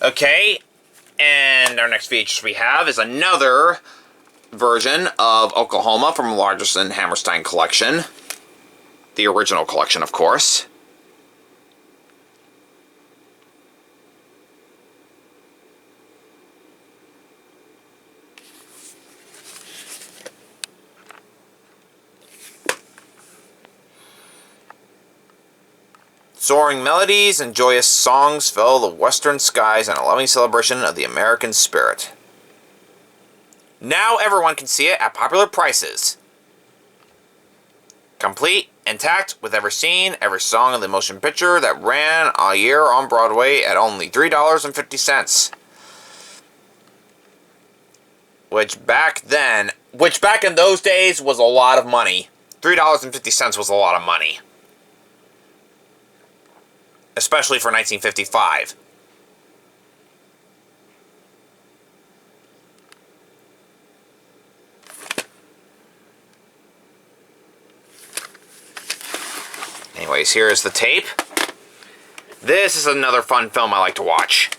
Okay, and our next VHS we have is another version of Oklahoma from Largerson Hammerstein collection. The original collection, of course. Soaring melodies and joyous songs fill the western skies in a loving celebration of the American spirit. Now everyone can see it at popular prices. Complete, intact, with every scene, every song of the motion picture that ran a year on Broadway at only $3.50. Which back in those days was a lot of money. $3.50 was a lot of money. Especially for 1955. Anyways, here is the tape. This is another fun film I like to watch.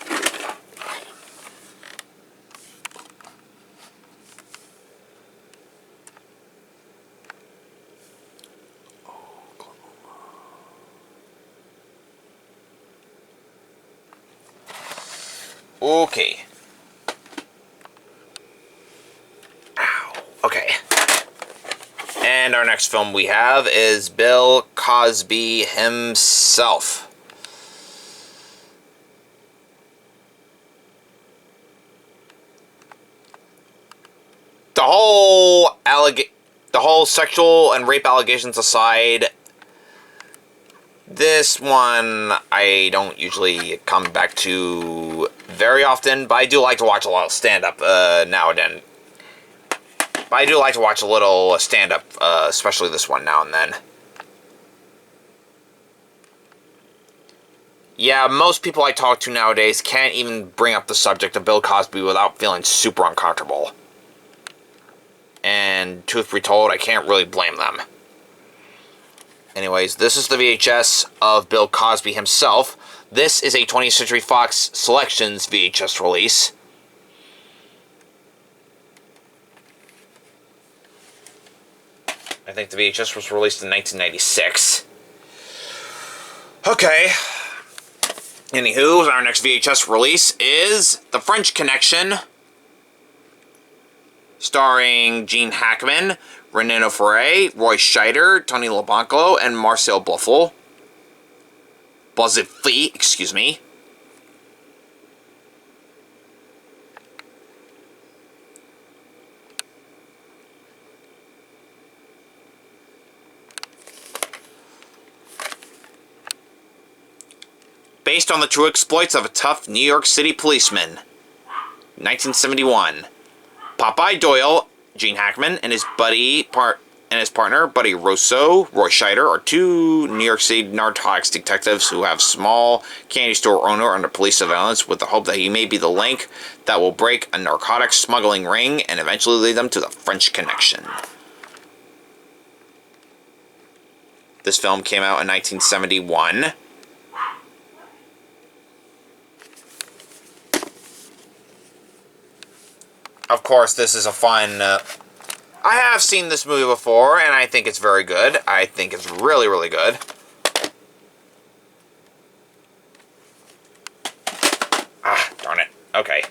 Okay. Ow. Okay. And our next film we have is Bill Cosby himself. The whole sexual and rape allegations aside, this one I don't usually come back to very often, but I do like to watch a lot of stand-up now and then. But I do like to watch a little stand-up, especially this one now and then. Yeah, most people I talk to nowadays can't even bring up the subject of Bill Cosby without feeling super uncomfortable. And truth be told, I can't really blame them. Anyways, this is the VHS of Bill Cosby himself. This is a 20th Century Fox Selections VHS release. I think the VHS was released in 1996. Okay. Anywho, our next VHS release is The French Connection starring Gene Hackman, Renino Ferre, Roy Scheider, Tony LaBanco, and Marcel Buffel. Buzzifee, excuse me. Based on the true exploits of a tough New York City policeman. 1971. Popeye Doyle, Gene Hackman, and his partner, Buddy Rosso, Roy Scheider, are two New York City narcotics detectives who have a small candy store owner under police surveillance with the hope that he may be the link that will break a narcotics smuggling ring and eventually lead them to the French Connection. This film came out in 1971. Of course, this is a fun... I have seen this movie before, and I think it's very good. I think it's really, really good. Ah, darn it. Okay.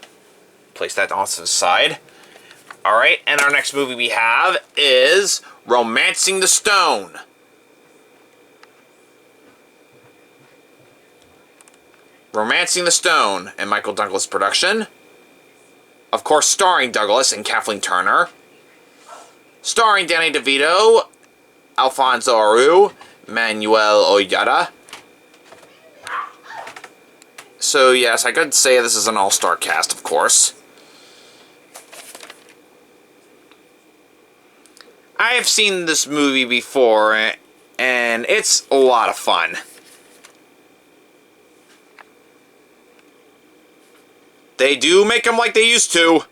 Place that off to the side. Alright, and our next movie we have is Romancing the Stone. Romancing the Stone, a Michael Douglas production. Of course, starring Douglas and Kathleen Turner. Starring Danny DeVito, Alfonso Aru, Manuel Oyada. So yes, I could say this is an all-star cast, of course. I have seen this movie before, and it's a lot of fun. They do make them like they used to.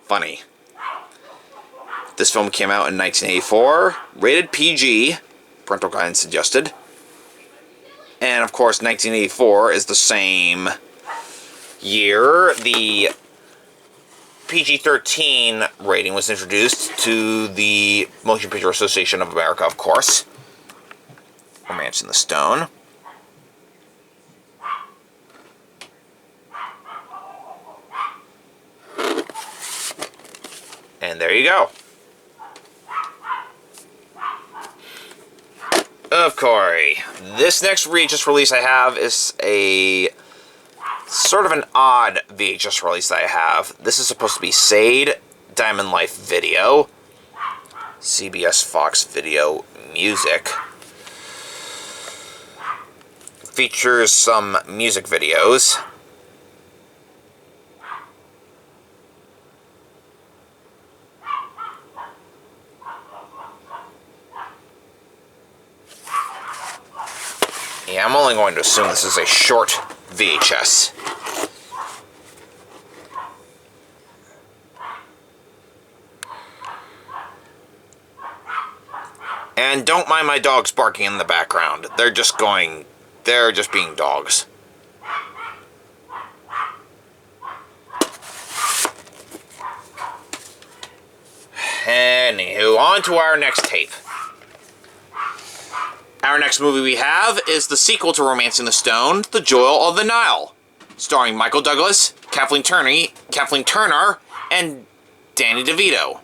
Funny. This film came out in 1984, rated PG, parental guidance suggested. And of course, 1984 is the same year the PG-13 rating was introduced to the Motion Picture Association of America, of course. Romancing the Stone. And there you go. Of course, this next VHS release I have is a sort of an odd VHS release that I have. This is supposed to be Sade, Diamond Life Video, CBS Fox Video Music. Features some music videos. Yeah, I'm only going to assume this is a short VHS. And don't mind my dogs barking in the background. They're just being dogs. Anywho, on to our next tape. Our next movie we have is the sequel to Romancing the Stone, The Jewel of the Nile, starring Michael Douglas, Kathleen Turner, and Danny DeVito.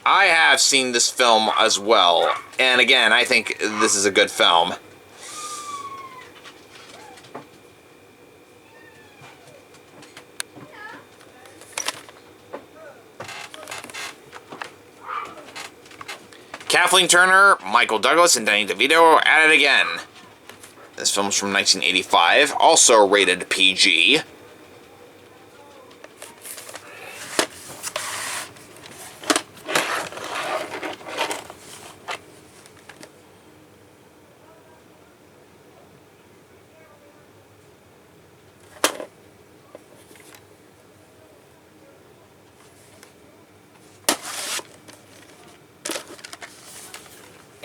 I have seen this film as well, and again, I think this is a good film. Kathleen Turner, Michael Douglas, and Danny DeVito are at it again. This film's from 1985, also rated PG.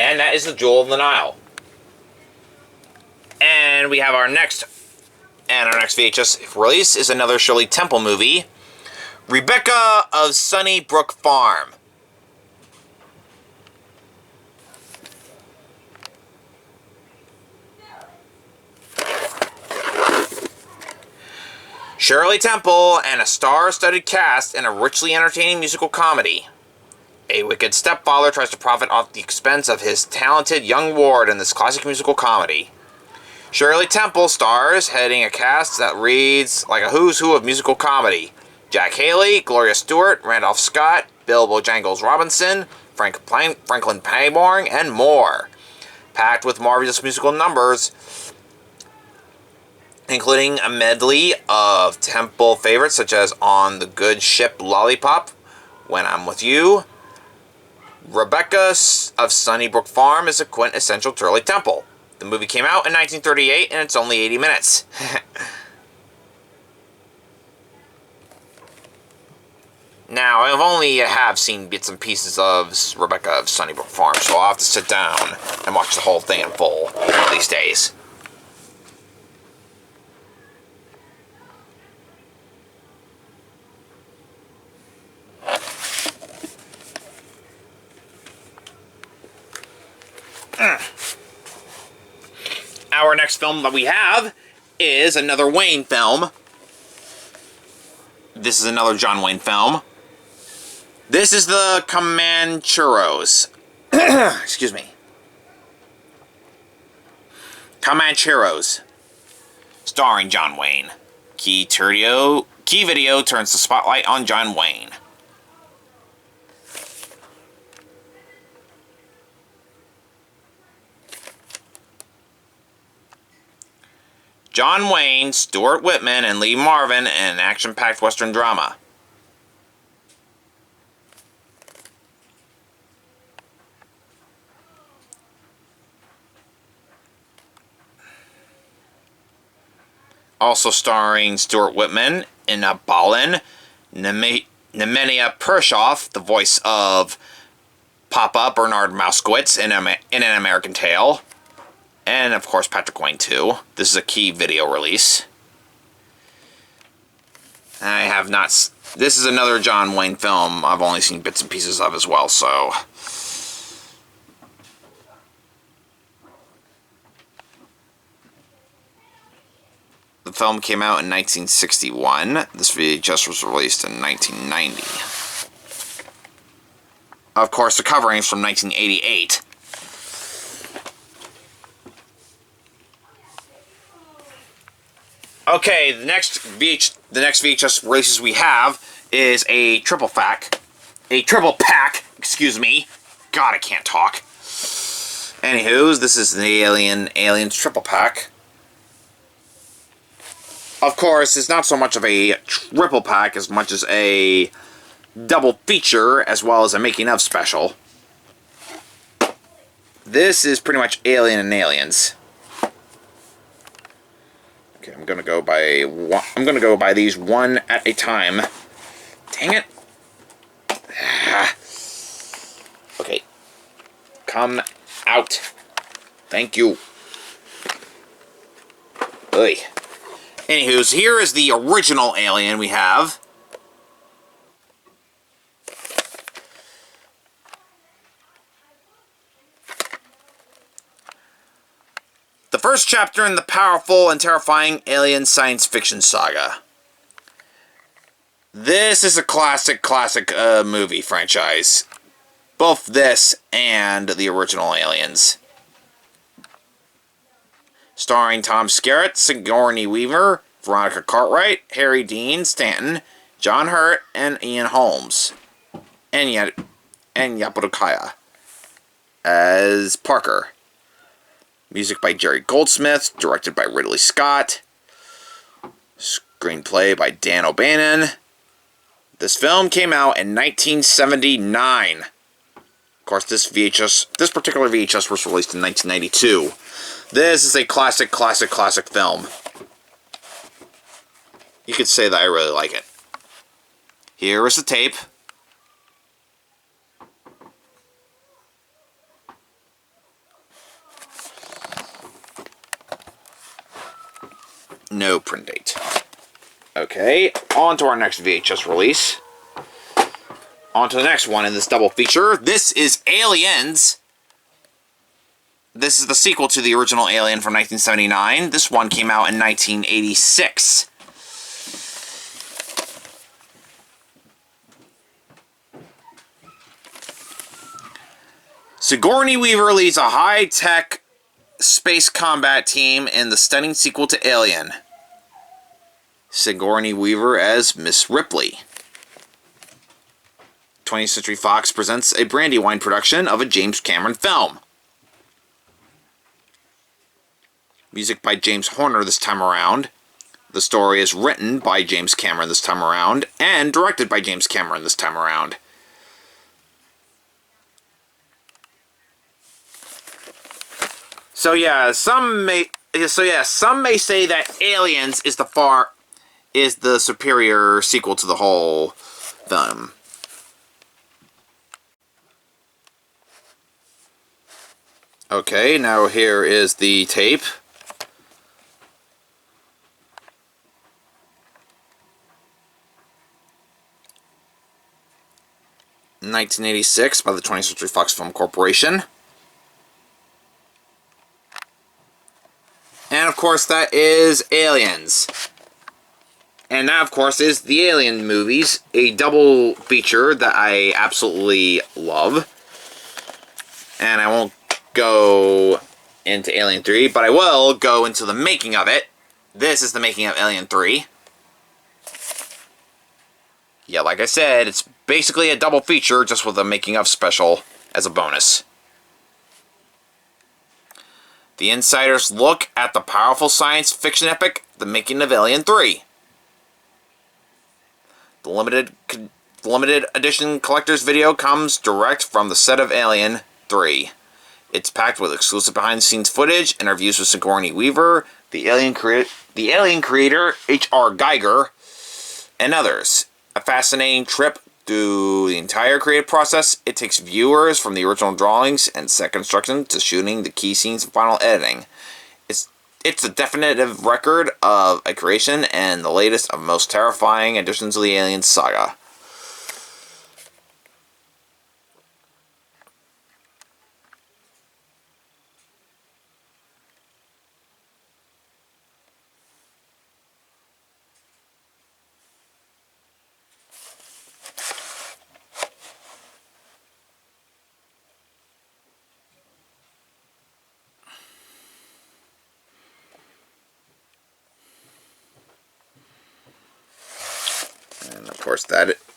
And that is The Jewel of the Nile. And we have our next VHS release is another Shirley Temple movie, Rebecca of Sunnybrook Farm. Shirley Temple and a star-studded cast in a richly entertaining musical comedy. A wicked stepfather tries to profit off the expense of his talented young ward in this classic musical comedy. Shirley Temple stars, heading a cast that reads like a who's who of musical comedy. Jack Haley, Gloria Stewart, Randolph Scott, Bill Bojangles Robinson, Franklin Payborn, and more. Packed with marvelous musical numbers, including a medley of Temple favorites such as On the Good Ship Lollipop, When I'm With You. Rebecca of Sunnybrook Farm is a quintessential Shirley Temple. The movie came out in 1938 and it's only 80 minutes. Now, I've only have seen bits and pieces of Rebecca of Sunnybrook Farm, so I'll have to sit down and watch the whole thing in full one of these days. Our next film that we have is another Wayne film. This is another John Wayne film. This is the Comancheros. Excuse me. Comancheros. Starring John Wayne. Key Video turns the spotlight on John Wayne. John Wayne, Stuart Whitman, and Lee Marvin in an action-packed Western drama. Also starring Stuart Whitman, Ina Balin, Nemenia Pershoff, the voice of Papa Bernard Mousekewitz in An American Tail. And, of course, Patrick Wayne, too. This is a Key Video release. I have not... This is another John Wayne film I've only seen bits and pieces of as well, so... The film came out in 1961. This VHS was released in 1990. Of course, the covering is from 1988. Okay, the next VHS releases we have is a triple pack. Excuse me. God, I can't talk. Anywho, this is the Aliens triple pack. Of course, it's not so much of a triple pack as much as a double feature, as well as a making of special. This is pretty much Alien and Aliens. Okay, I'm gonna go by these one at a time. Dang it! Okay, come out. Thank you. Oy. Anywho, here is the original Alien we have. The first chapter in the powerful and terrifying Alien science fiction saga. This is a classic movie franchise. Both this and the original Aliens. Starring Tom Skerritt, Sigourney Weaver, Veronica Cartwright, Harry Dean Stanton, John Hurt, and Ian Holmes. And Yapodokaya as Parker. Music by Jerry Goldsmith, directed by Ridley Scott. Screenplay by Dan O'Bannon. This film came out in 1979. Of course, this particular VHS was released in 1992. This is a classic film. You could say that I really like it. Here is the tape. No print date. Okay, on to our next VHS release. On to the next one in this double feature. This is Aliens. This is the sequel to the original Alien from 1979. This one came out in 1986. Sigourney Weaver leads a high-tech space combat team in the stunning sequel to Alien. Sigourney Weaver as Miss Ripley. 20th Century Fox presents a Brandywine production of a James Cameron film. Music by James Horner this time around. The story is written by James Cameron this time around, and directed by James Cameron this time around. So yeah, some may say that Aliens is the superior sequel to the whole film. Okay, now here is the tape. In 1986 by the 20th Century Fox Film Corporation. And of course that is Aliens. And that of course is the Alien movies, a double feature that I absolutely love. And I won't go into Alien 3, but I will go into the making of it. This is the making of Alien 3. Yeah, like I said, it's basically a double feature, just with a making of special as a bonus. The insiders look at the powerful science fiction epic, The Making of Alien 3. The limited edition collector's video comes direct from the set of Alien 3. It's packed with exclusive behind-the-scenes footage, interviews with Sigourney Weaver, the Alien creator H.R. Geiger, and others. A fascinating trip through the entire creative process. It takes viewers from the original drawings and set construction to shooting the key scenes and final editing. It's a definitive record of a creation and the latest of most terrifying additions to the Alien saga.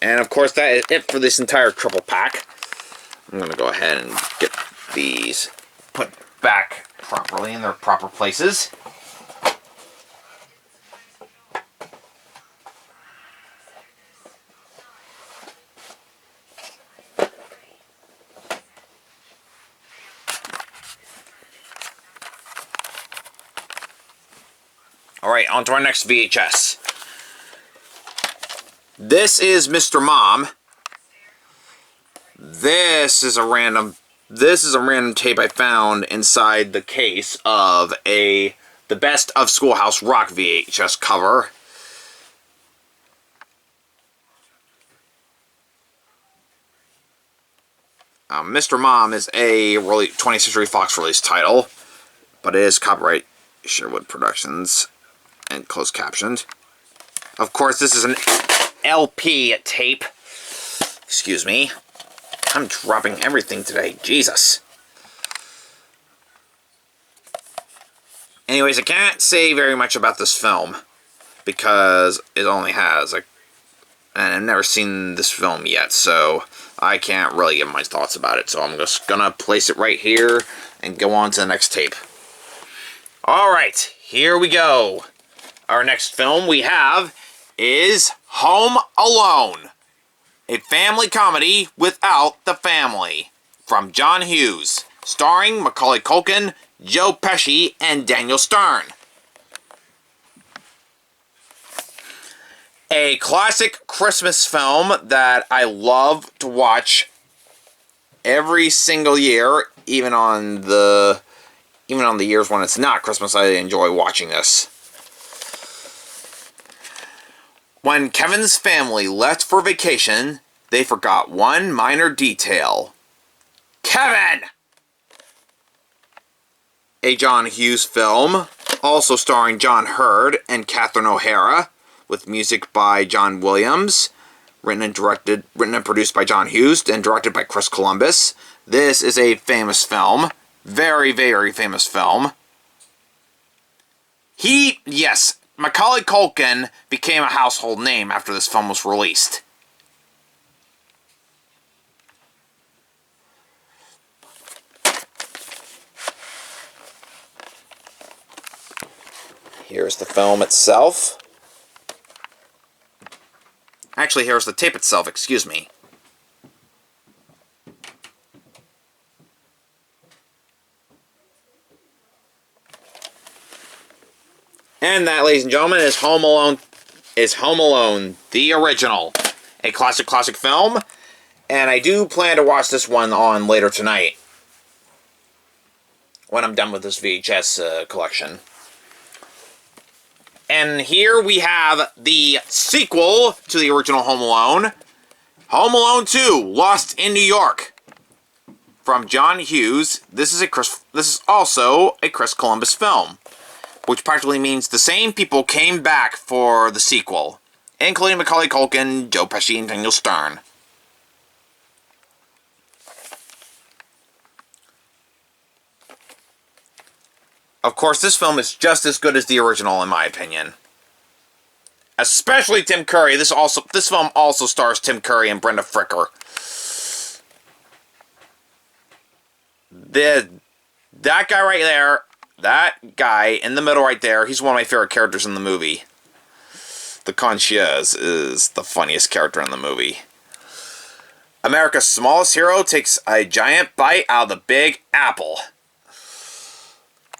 And of course that is it for this entire triple pack. I'm going to go ahead and get these put back properly in their proper places. Alright, on to our next VHS. This is Mr. Mom. This is a random tape I found inside the case of the Best of Schoolhouse Rock VHS cover. Mr. Mom is a 20th Century Fox release title, but it is copyright Sherwood Productions and closed captioned. Of course, this is an LP tape. Excuse me. I'm dropping everything today. Jesus. Anyways, I can't say very much about this film because it only has and I've never seen this film yet, so I can't really give my thoughts about it. So I'm just gonna place it right here and go on to the next tape. Alright, here we go. Our next film we have is Home Alone, a family comedy without the family, from John Hughes, starring Macaulay Culkin, Joe Pesci, and Daniel Stern. A classic Christmas film that I love to watch every single year, even on the years when it's not Christmas. I enjoy watching this. When Kevin's family left for vacation, they forgot one minor detail. Kevin! A John Hughes film, also starring John Hurd and Catherine O'Hara, with music by John Williams, written and produced by John Hughes, and directed by Chris Columbus, This is a famous film. Very, very famous film. Yes, Macaulay Culkin became a household name after this film was released. Here's the film itself. Actually, here's the tape itself, excuse me. And that, ladies and gentlemen, is Home Alone, the original. A classic film. And I do plan to watch this one on later tonight, when I'm done with this VHS collection. And here we have the sequel to the original Home Alone. Home Alone 2, Lost in New York. From John Hughes. This is also a Chris Columbus film, which practically means the same people came back for the sequel, including Macaulay Culkin, Joe Pesci, and Daniel Stern. Of course, this film is just as good as the original, in my opinion. Especially Tim Curry. This film also stars Tim Curry and Brenda Fricker. That guy right there, that guy in the middle right there, he's one of my favorite characters in the movie. The concierge is the funniest character in the movie. America's smallest hero takes a giant bite out of the Big Apple.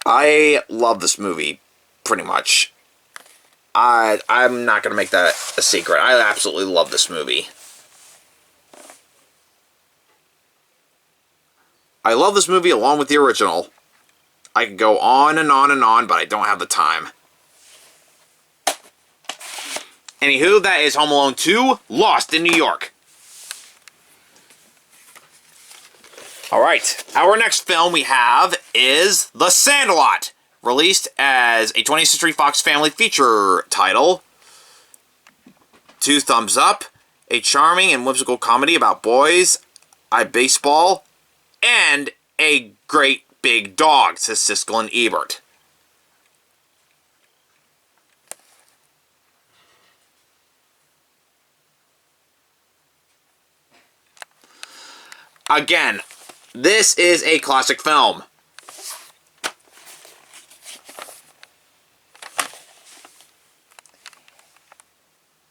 I love this movie, pretty much. I'm not going to make that a secret. I absolutely love this movie. I love this movie along with the original. I could go on and on and on, but I don't have the time. Anywho, that is Home Alone 2, Lost in New York. Alright, our next film we have is The Sandlot, released as a 20th Century Fox Family feature title. 2 thumbs up, a charming and whimsical comedy about boys, baseball, and a great big dog, says Siskel and Ebert. Again, this is a classic film.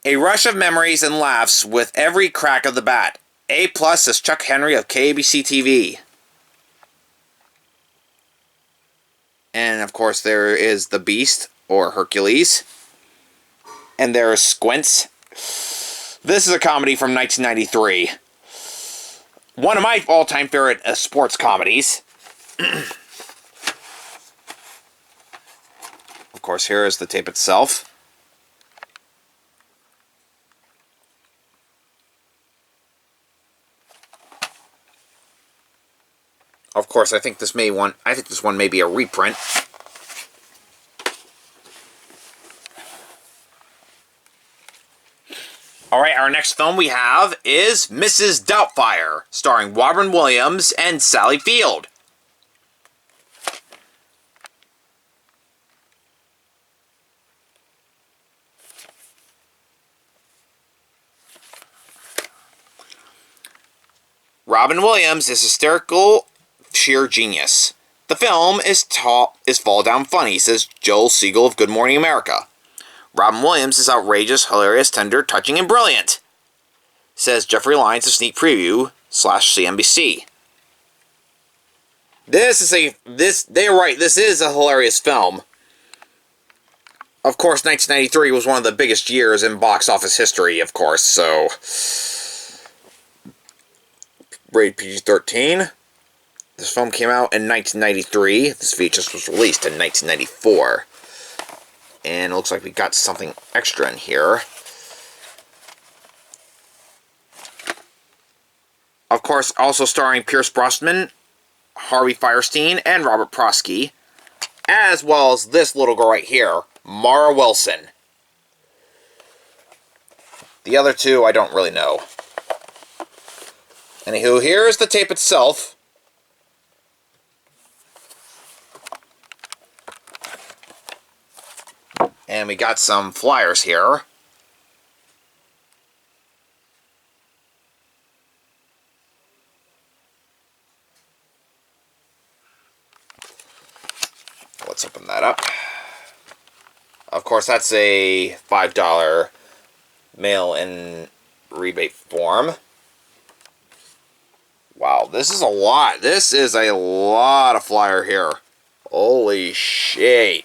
A rush of memories and laughs with every crack of the bat. A+ says Chuck Henry of KABC TV. And of course there is The Beast, or Hercules. And there is Squints. This is a comedy from 1993. One of my all-time favorite sports comedies. Of course, here is the tape itself. Of course, I think this one may be a reprint. Alright, our next film we have is Mrs. Doubtfire, starring Robin Williams and Sally Field. Robin Williams is hysterical, sheer genius. The film is fall down funny, says Joel Siegel of Good Morning America. Robin Williams is outrageous, hilarious, tender, touching, and brilliant, says Jeffrey Lyons of Sneak Preview /CNBC. This is a hilarious film. Of course, 1993 was one of the biggest years in box office history, of course, so rated PG-13. This film came out in 1993. This VHS was released in 1994. And it looks like we got something extra in here. Of course, also starring Pierce Brosnan, Harvey Fierstein, and Robert Prosky, as well as this little girl right here, Mara Wilson. The other two, I don't really know. Anywho, here's the tape itself. And we got some flyers here. Let's open that up. Of course, that's a $5 mail-in rebate form. Wow, this is a lot. This is a lot of flyer here. Holy shit.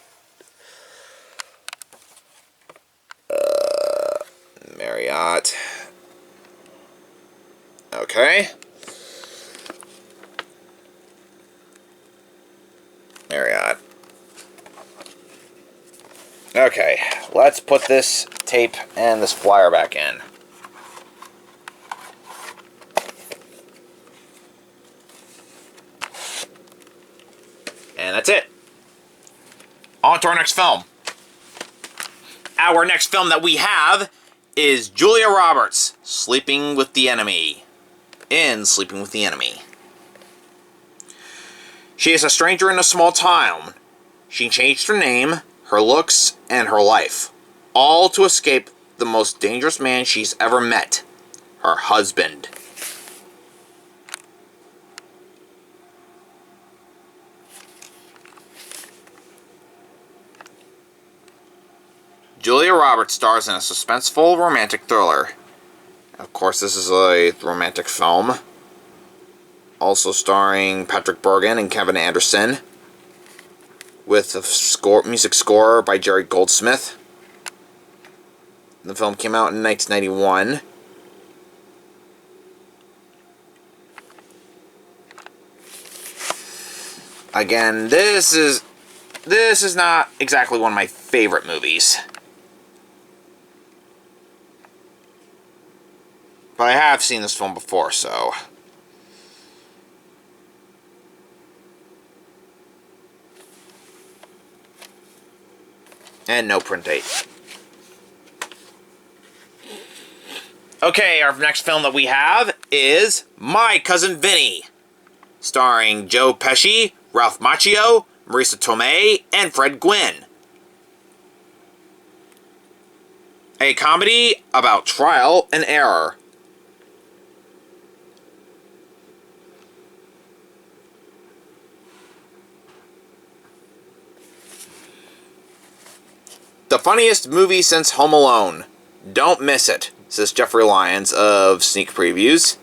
Marriott. Okay. Marriott. Okay, let's put this tape and this flyer back in. And that's it. On to our next film. Our next film that we have is Julia Roberts, Sleeping with the Enemy. In Sleeping with the Enemy. She is a stranger in a small town. She changed her name, her looks, and her life, all to escape the most dangerous man she's ever met, her husband. Julia Roberts stars in a suspenseful romantic thriller. Of course, this is a romantic film. Also starring Patrick Bergin and Kevin Anderson. With a music score by Jerry Goldsmith. The film came out in 1991. Again, this is not exactly one of my favorite movies. But I have seen this film before, so... And no print date. Okay, our next film that we have is My Cousin Vinny. Starring Joe Pesci, Ralph Macchio, Marisa Tomei, and Fred Gwynne. A comedy about trial and error. The funniest movie since Home Alone. Don't miss it, says Jeffrey Lyons of Sneak Previews.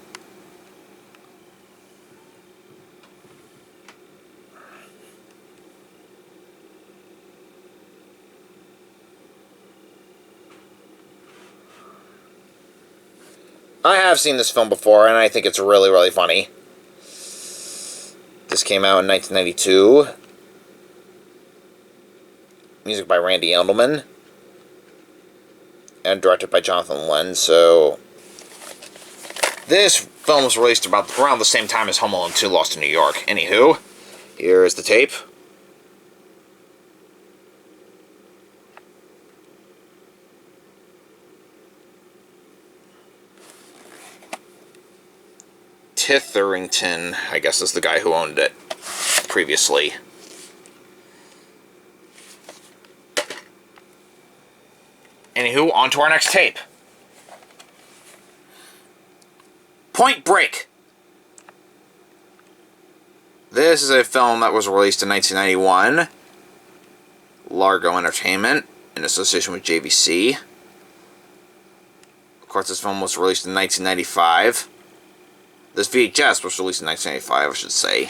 I have seen this film before, and I think it's really, really funny. This came out in 1992. Music by Randy Edelman. And directed by Jonathan Lenz, so... This film was released around the same time as Home Alone 2 Lost in New York. Anywho, here is the tape. Titherington, I guess, is the guy who owned it previously. Anywho, on to our next tape. Point Break. This is a film that was released in 1991. Largo Entertainment, in association with JVC. Of course, this film was released in 1995. This VHS was released in 1995, I should say.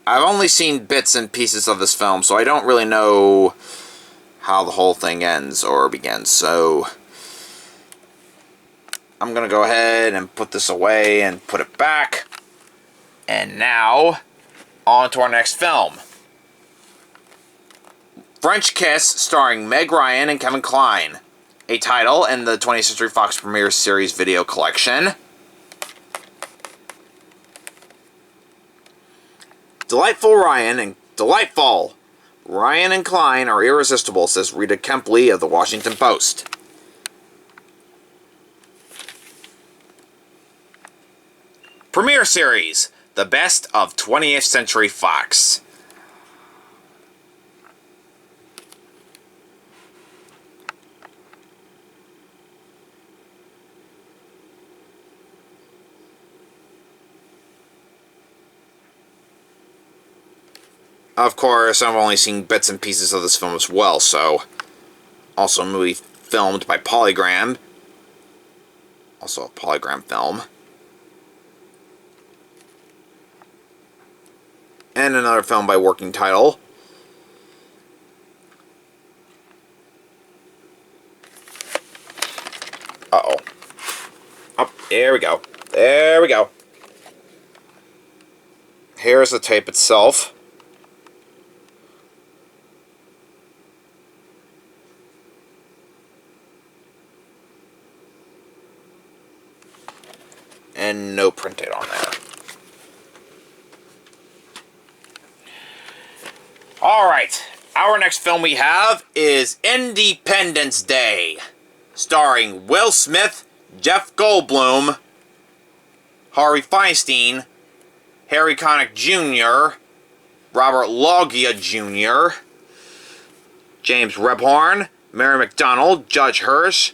I've only seen bits and pieces of this film, so I don't really know how the whole thing ends or begins, so I'm gonna go ahead and put this away and put it back. And now, on to our next film. French Kiss, starring Meg Ryan and Kevin Kline. A title in the 20th Century Fox Premiere Series video collection. Delightful Ryan and Kline are irresistible, says Rita Kempley of the Washington Post. Premiere Series, the best of 20th Century Fox. Of course, I've only seen bits and pieces of this film as well, so... Also a movie filmed by Polygram. Also a Polygram film. And another film by Working Title. Uh-oh. Oh, there we go. There we go. Here's the tape itself. And no print date on there. Alright, our next film we have is Independence Day, starring Will Smith, Jeff Goldblum, Harvey Feinstein, Harry Connick Jr., Robert Loggia Jr., James Rebhorn, Mary McDonnell, Judge Hirsch,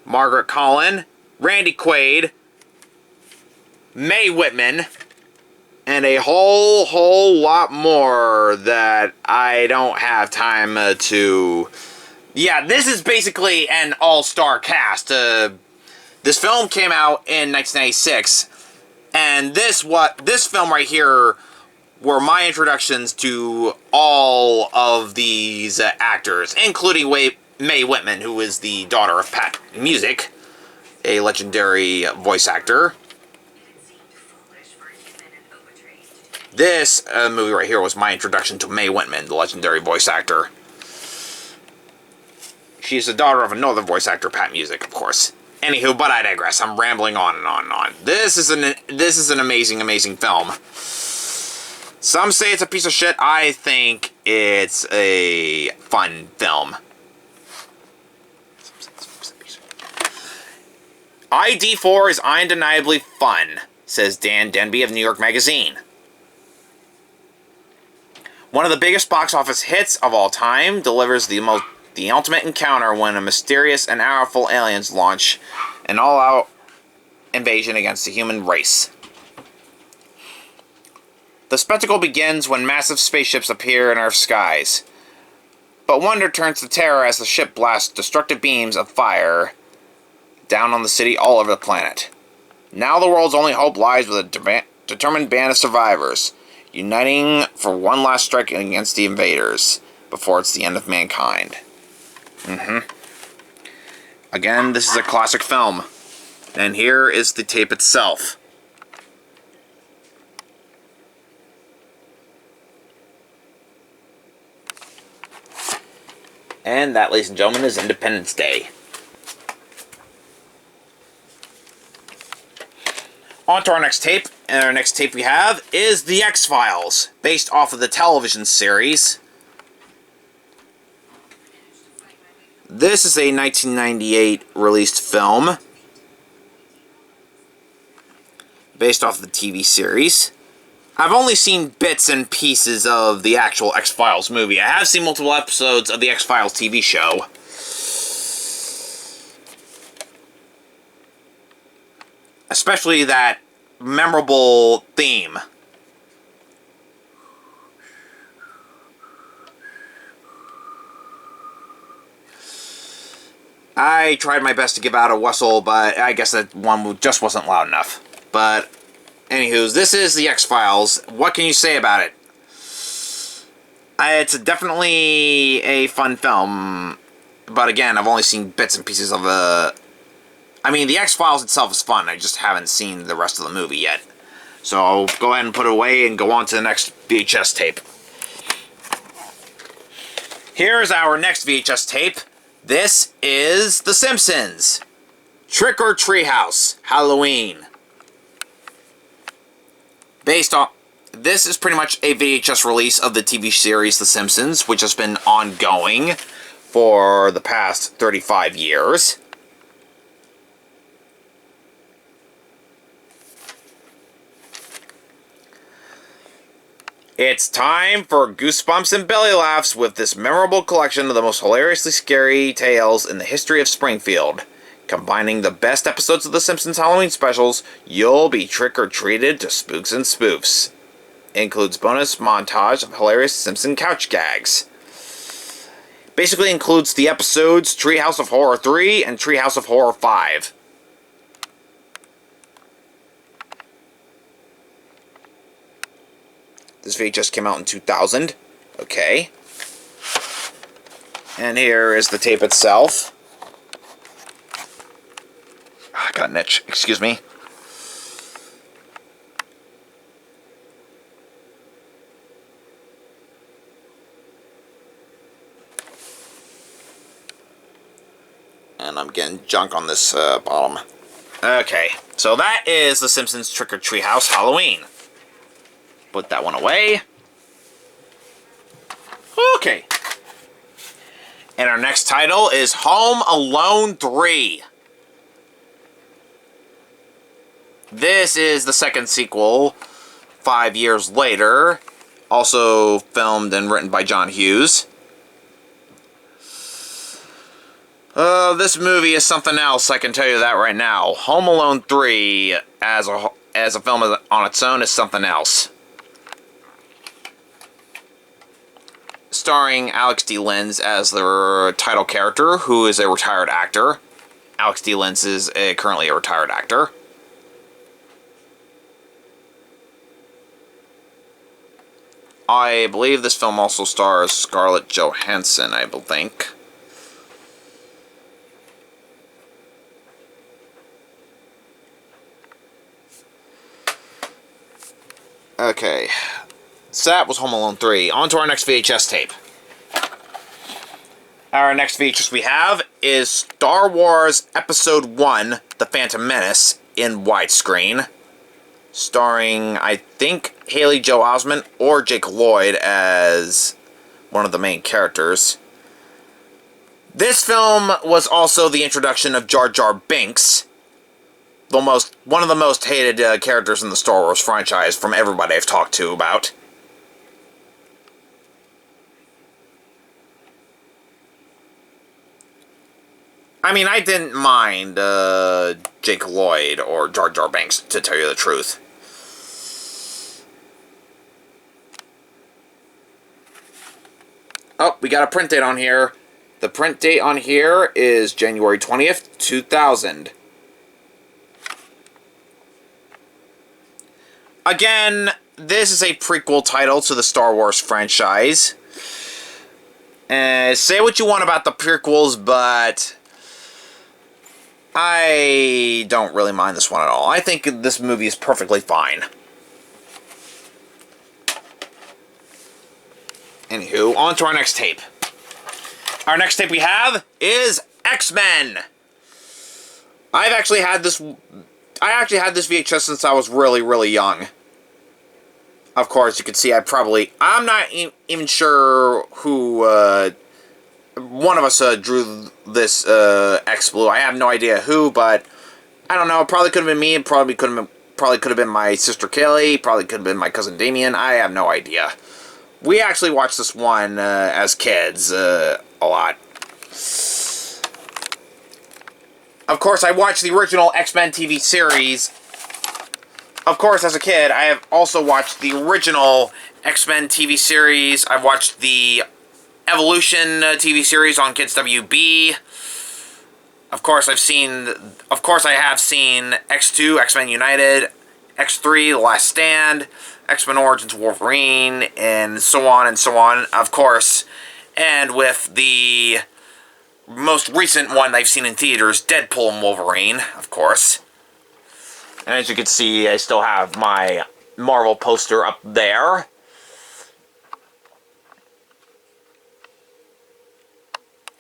Margaret Collin, Randy Quaid, Mae Whitman, and a whole lot more that I don't have time to... Yeah, this is basically an all-star cast. This film came out in 1996, and this film right here were my introductions to all of these actors, including Mae Whitman, who is the daughter of Pat Music, a legendary voice actor. This movie right here was my introduction to Mae Whitman, the legendary voice actor. She's the daughter of another voice actor, Pat Music, of course. Anywho, but I digress. I'm rambling on and on and on. This is an amazing, amazing film. Some say it's a piece of shit. I think it's a fun film. ID4 is undeniably fun, says Dan Denby of New York Magazine. One of the biggest box office hits of all time, delivers the ultimate encounter when a mysterious and powerful aliens launch an all-out invasion against the human race. The spectacle begins when massive spaceships appear in Earth's skies. But wonder turns to terror as the ship blasts destructive beams of fire down on the city all over the planet. Now the world's only hope lies with a determined band of survivors, uniting for one last strike against the invaders before it's the end of mankind. Again, this is a classic film. And here is the tape itself. And that, ladies and gentlemen, is Independence Day. On to our next tape. And our next tape we have is The X-Files, based off of the television series. This is a 1998 released film, based off of the TV series. I've only seen bits and pieces of the actual X-Files movie. I have seen multiple episodes of the X-Files TV show. Especially that memorable theme. I tried my best to give out a whistle, but I guess that one just wasn't loud enough. But, anywho, this is the X-Files. What can you say about it? It's definitely a fun film, but again, I've only seen bits and pieces of the... I mean, the X-Files itself is fun, I just haven't seen the rest of the movie yet. So I'll go ahead and put it away and go on to the next VHS tape. Here's our next VHS tape. This is The Simpsons. Trick or Treehouse, Halloween. Based on... This is pretty much a VHS release of the TV series The Simpsons, which has been ongoing for the past 35 years. It's time for goosebumps and belly laughs with this memorable collection of the most hilariously scary tales in the history of Springfield. Combining the best episodes of The Simpsons Halloween specials, you'll be trick-or-treated to spooks and spoofs. It includes bonus montage of hilarious Simpson couch gags. Basically includes the episodes Treehouse of Horror 3 and Treehouse of Horror 5. This VHS came out in 2000. Okay. And here is the tape itself. I got an itch. Excuse me. And I'm getting junk on this bottom. Okay, so that is The Simpsons Trick or Treehouse Halloween. Put that one away. Okay. And our next title is Home Alone 3. This is the second sequel, 5 years later. Also filmed and written by John Hughes. This movie is something else, I can tell you that right now. Home Alone 3, as a film on its own, is something else. Starring Alex D. Linz as the title character, who is a retired actor. Alex D. Linz is currently a retired actor. I believe this film also stars Scarlett Johansson, I think. Okay, so that was Home Alone 3. On to our next VHS tape. Our next VHS we have is Star Wars Episode 1, The Phantom Menace, in widescreen. Starring, I think, Haley Joel Osment or Jake Lloyd as one of the main characters. This film was also the introduction of Jar Jar Binks, one of the most hated characters in the Star Wars franchise from everybody I've talked to about. I mean, I didn't mind Jake Lloyd or Jar Jar Binks, to tell you the truth. Oh, we got a print date on here. The print date on here is January 20th, 2000. Again, this is a prequel title to the Star Wars franchise. Say what you want about the prequels, but I don't really mind this one at all. I think this movie is perfectly fine. Anywho, on to our next tape. Our next tape we have is X-Men. I actually had this VHS since I was really, really young. Of course, you can see I'm not even sure who one of us drew this X-Blue. I have no idea who, but I don't know. It probably could have been me. It probably could have been my sister Kaylee. Probably could have been my cousin Damien. I have no idea. We actually watched this one as kids a lot. Of course, I watched the original X-Men TV series. Of course, as a kid, I have also watched the original X-Men TV series. I've watched the Evolution TV series on Kids WB. Of course, I have seen X2, X-Men United, X3, The Last Stand, X-Men Origins Wolverine, and so on and so on, of course. And with the most recent one I've seen in theaters, Deadpool and Wolverine, of course. And as you can see, I still have my Marvel poster up there.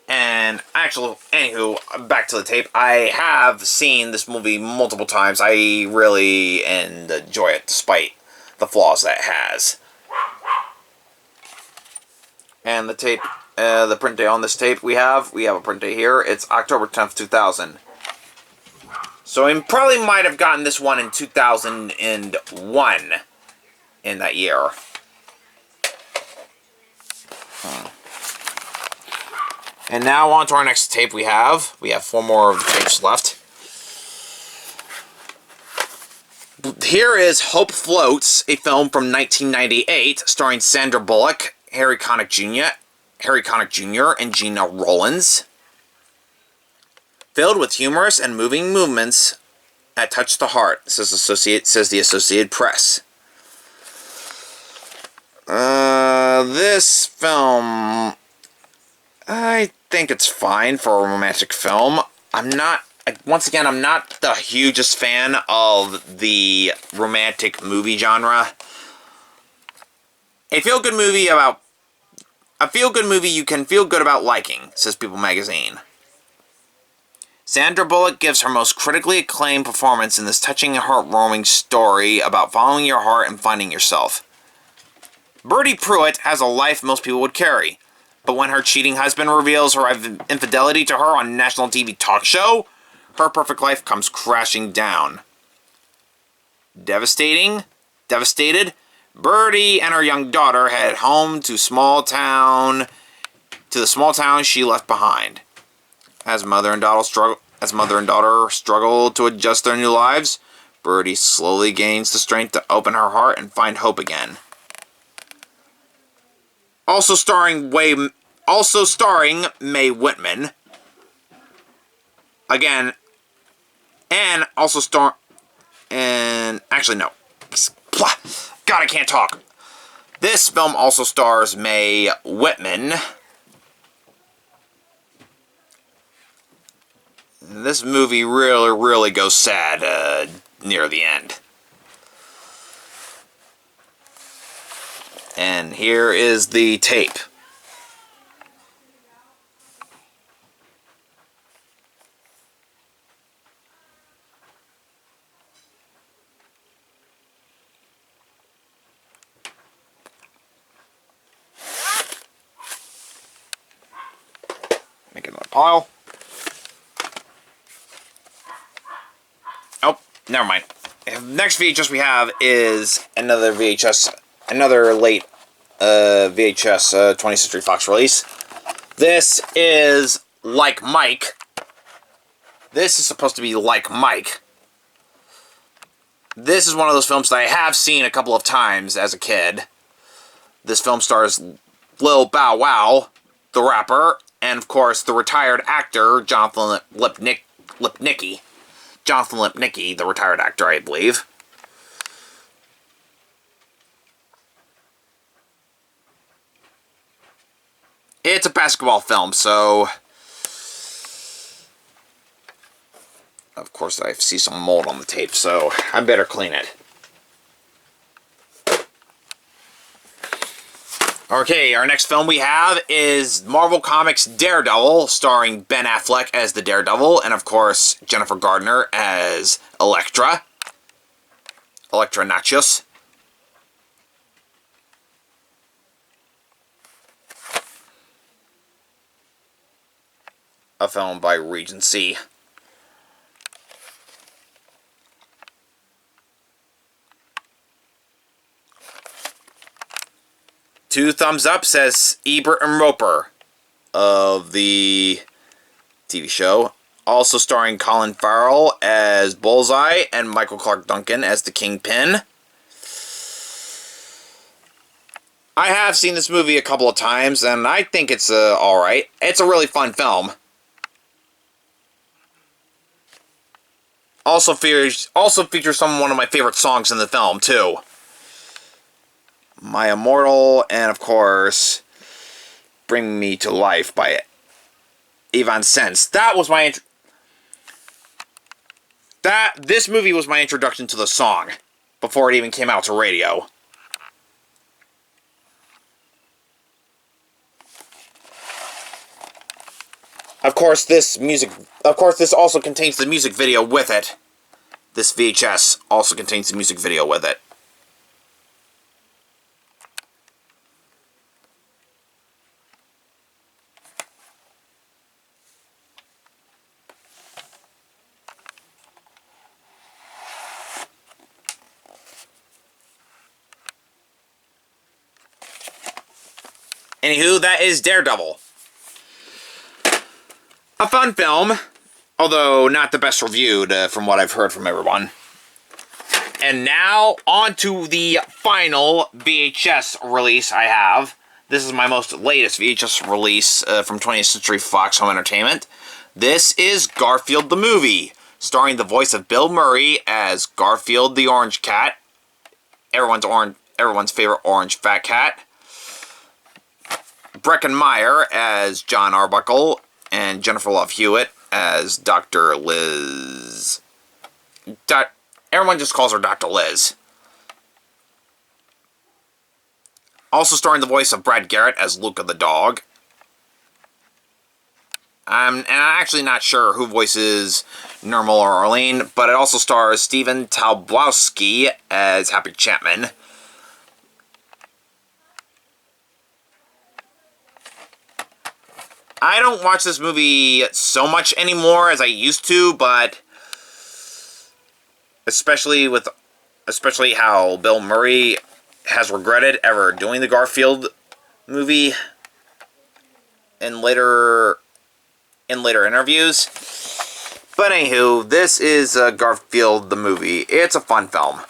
And actually, anywho, back to the tape. I have seen this movie multiple times. I really enjoy it, despite the flaws that it has. And the tape, the print date on this tape we have a print date here. It's October 10th, 2000. So I probably might have gotten this one in 2001 in that year. And now on to our next tape we have. We have 4 more of the tapes left. Here is Hope Floats, a film from 1998 starring Sandra Bullock, Harry Connick Jr., and Gina Rollins. Filled with humorous and moving movements that touch the heart, says the Associated Press. This film, I think it's fine for a romantic film. I'm not the hugest fan of the romantic movie genre. A feel-good movie you can feel good about liking, says People magazine. Sandra Bullock gives her most critically acclaimed performance in this touching and heart-warming story about following your heart and finding yourself. Bertie Pruitt has a life most people would carry, but when her cheating husband reveals her infidelity to her on a national TV talk show, her perfect life comes crashing down. Devastated, Bertie and her young daughter head home to the small town she left behind. As mother and daughter struggle to adjust their new lives, Bertie slowly gains the strength to open her heart and find hope again. Also starring Mae Whitman. Again, and also actually no. God, I can't talk. This film also stars Mae Whitman. This movie really goes sad near the end. And here is the tape. Make another pile. Oh, never mind. Next VHS we have is another late VHS 20th Century Fox release. This is Like Mike. This is supposed to be Like Mike. This is one of those films that I have seen a couple of times as a kid. This film stars Lil Bow Wow, the rapper, and of course the retired actor Jonathan Lipnicki. Jonathan Lipnicki, the retired actor, I believe. It's a basketball film, so of course I see some mold on the tape, so I better clean it. Okay, our next film we have is Marvel Comics' Daredevil, starring Ben Affleck as the Daredevil, and of course Jennifer Gardner as Elektra Natchios. A film by Regency. 2 thumbs up, says Ebert and Roper of the TV show. Also starring Colin Farrell as Bullseye and Michael Clark Duncan as the Kingpin. I have seen this movie a couple of times, and I think it's alright. It's a really fun film. Also features one of my favorite songs in the film, too. My Immortal, and of course, Bring Me to Life by Evan Sense. This movie was my introduction to the song, before it even came out to radio. Of course, this also contains the music video with it. This VHS also contains the music video with it. Anywho, that is Daredevil. A fun film, although not the best reviewed from what I've heard from everyone. And now, on to the final VHS release I have. This is my most latest VHS release from 20th Century Fox Home Entertainment. This is Garfield the Movie, starring the voice of Bill Murray as Garfield the Orange Cat, everyone's favorite orange fat cat, Breckin Meyer as John Arbuckle, and Jennifer Love Hewitt as Dr. Liz. Everyone just calls her Dr. Liz. Also starring the voice of Brad Garrett as Luca the dog. And I'm actually not sure who voices Normal or Arlene, but it also stars Stephen Tobolowsky as Happy Chapman. I don't watch this movie so much anymore as I used to, but especially how Bill Murray has regretted ever doing the Garfield movie in later interviews. But anywho, this is Garfield the Movie. It's a fun film.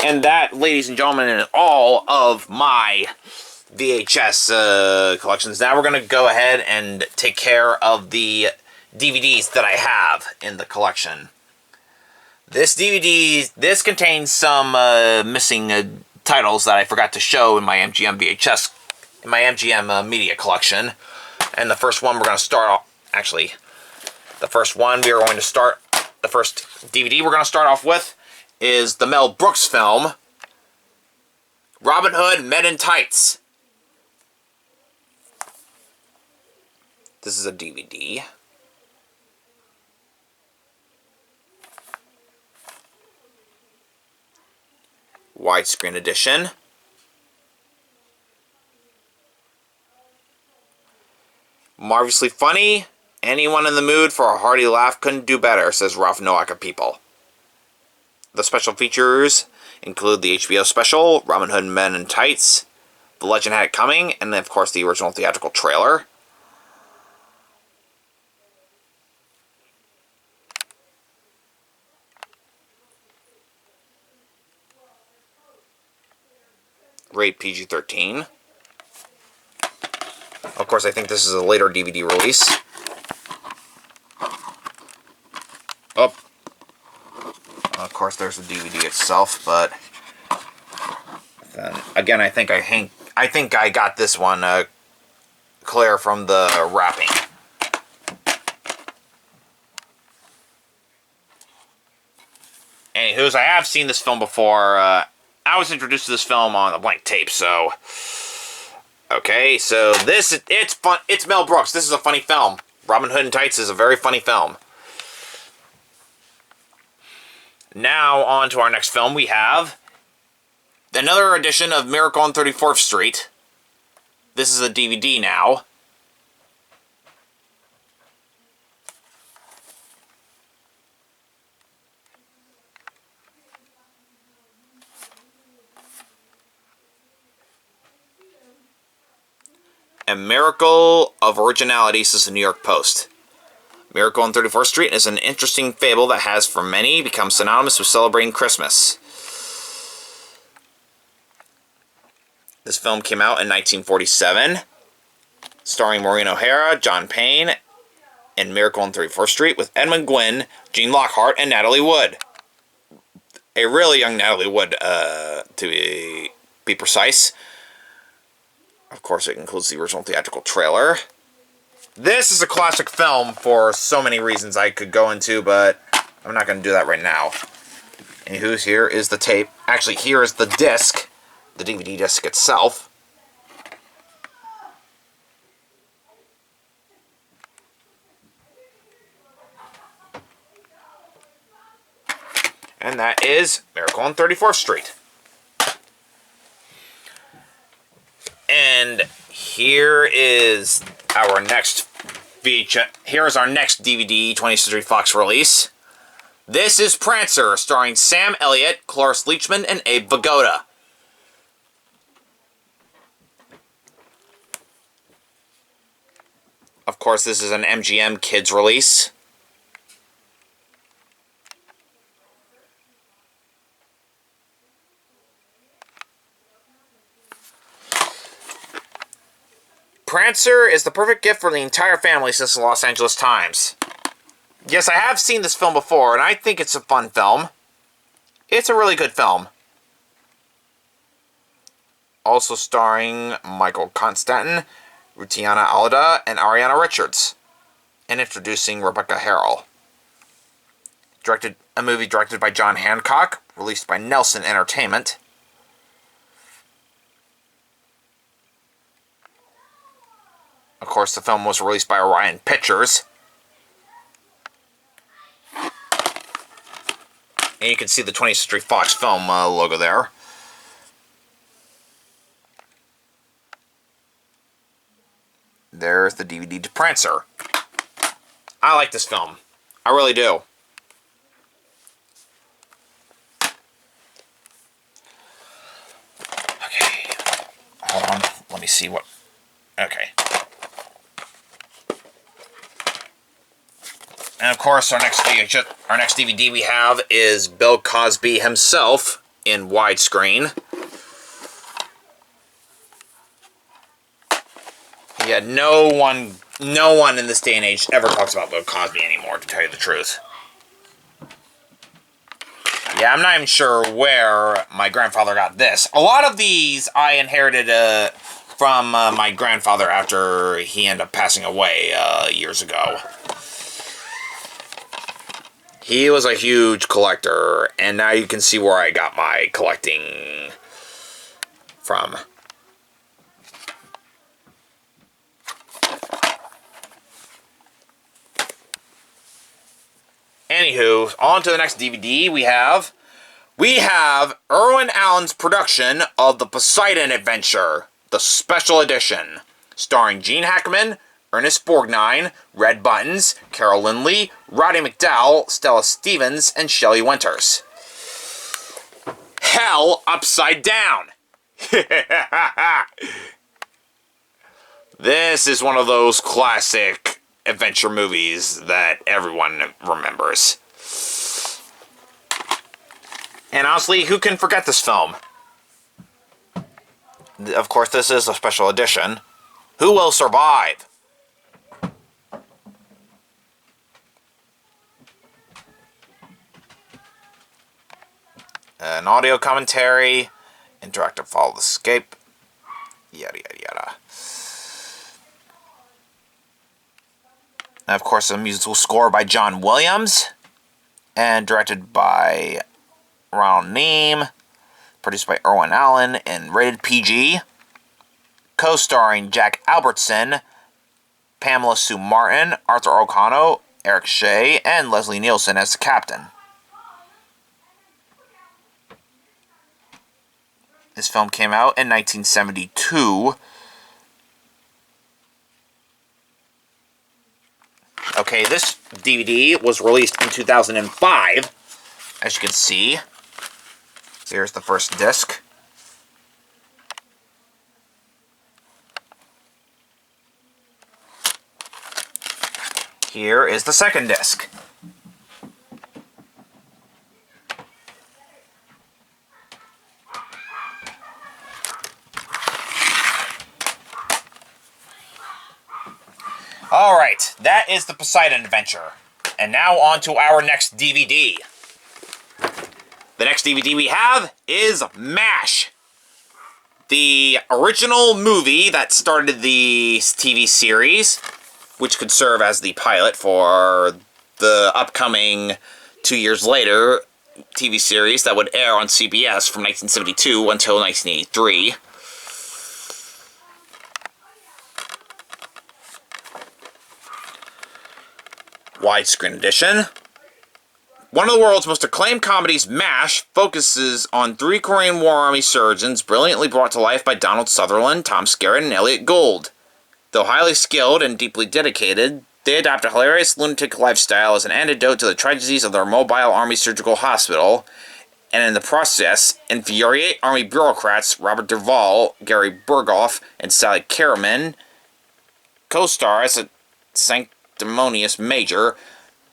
And that, ladies and gentlemen, is all of my VHS collections. Now we're going to go ahead and take care of the DVDs that I have in the collection. This contains some missing titles that I forgot to show in my MGM VHS, in my MGM media collection. And the first one we're going to start off, the first DVD we're going to start off with is the Mel Brooks film, Robin Hood Men in Tights. This is a DVD. Widescreen edition. Marvelously funny. Anyone in the mood for a hearty laugh couldn't do better, says Ralph Nowak of People. The special features include the HBO special, Robin Hood Men in Tights, The Legend Had It Coming, and then, of course, the original theatrical trailer. Rated PG-13. Of course, I think this is a later DVD release. Oh. Of course, there's the DVD itself, but then, again, I think I got this one clear from the wrapping. Anywho, I have seen this film before. I was introduced to this film on a blank tape, so okay, so it's fun. It's Mel Brooks. This is a funny film. Robin Hood in Tights is a very funny film. Now, on to our next film. We have another edition of Miracle on 34th Street. This is a DVD now. A miracle of originality, says the New York Post. Miracle on 34th Street is an interesting fable that has, for many, become synonymous with celebrating Christmas. This film came out in 1947, starring Maureen O'Hara, John Payne, and Miracle on 34th Street, with Edmund Gwynn, Gene Lockhart, and Natalie Wood. A really young Natalie Wood, to be precise. Of course, it includes the original theatrical trailer. This is a classic film for so many reasons I could go into, but I'm not going to do that right now. Anywho, here is the tape. Actually, here is the disc, the DVD disc itself. And that is Miracle on 34th Street. And here is our next here is our next DVD 20th Century Fox release. This is Prancer, starring Sam Elliott, Cloris Leachman, and Abe Vigoda. Of course, this is an MGM Kids release. Prancer is the perfect gift for the entire family, says the Los Angeles Times. Yes, I have seen this film before, and I think it's a fun film. It's a really good film. Also starring Michael Constantin, Rutiana Alda, and Ariana Richards. And introducing Rebecca Harrell. A movie directed by John Hancock, released by Nelson Entertainment. Of course, the film was released by Orion Pictures. And you can see the 20th Century Fox film logo there. There's the DVD to Prancer. I like this film. I really do. Okay. Hold on. Let me see what... Okay. And of course, our next DVD we have is Bill Cosby himself in widescreen. Yeah, no one in this day and age ever talks about Bill Cosby anymore, to tell you the truth. Yeah, I'm not even sure where my grandfather got this. A lot of these I inherited from my grandfather after he ended up passing away years ago. He was a huge collector, and now you can see where I got my collecting from. Anywho, on to the next DVD we have Irwin Allen's production of The Poseidon Adventure, the special edition, starring Gene Hackman, Ernest Borgnine, Red Buttons, Carol Lindley, Roddy McDowall, Stella Stevens, and Shelley Winters. Hell upside down! This is one of those classic adventure movies that everyone remembers. And honestly, who can forget this film? Of course, this is a special edition. Who will survive? An audio commentary, interactive follow the escape, yada yada yada. And of course, a musical score by John Williams, and directed by Ronald Neame, produced by Irwin Allen, and rated PG. Co-starring Jack Albertson, Pamela Sue Martin, Arthur O'Connell, Eric Shea, and Leslie Nielsen as the captain. This film came out in 1972. Okay, this DVD was released in 2005, as you can see. So here's the first disc. Here is the second disc. Alright, that is the Poseidon Adventure. And now on to our next DVD. The next DVD we have is MASH. The original movie that started the TV series, which could serve as the pilot for the upcoming 2 years later TV series that would air on CBS from 1972 until 1983. Widescreen edition. One of the world's most acclaimed comedies, MASH, focuses on 3 Korean War Army surgeons brilliantly brought to life by Donald Sutherland, Tom Skerritt, and Elliot Gould. Though highly skilled and deeply dedicated, they adopt a hilarious lunatic lifestyle as an antidote to the tragedies of their mobile Army surgical hospital, and in the process, infuriate Army bureaucrats Robert Duvall, Gary Burghoff, and Sally Karaman, co-star as a sanctimonious major,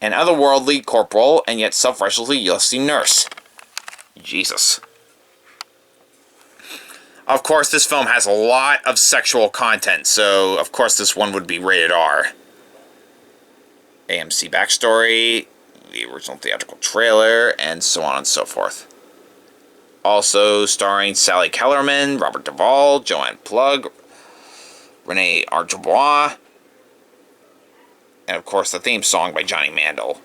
an otherworldly corporal, and yet self-righteously lusty nurse. Jesus. Of course, this film has a lot of sexual content, so of course this one would be rated R. AMC backstory, the original theatrical trailer, and so on and so forth. Also starring Sally Kellerman, Robert Duvall, Joanne Plug, Renee Arbois, and of course the theme song by Johnny Mandel.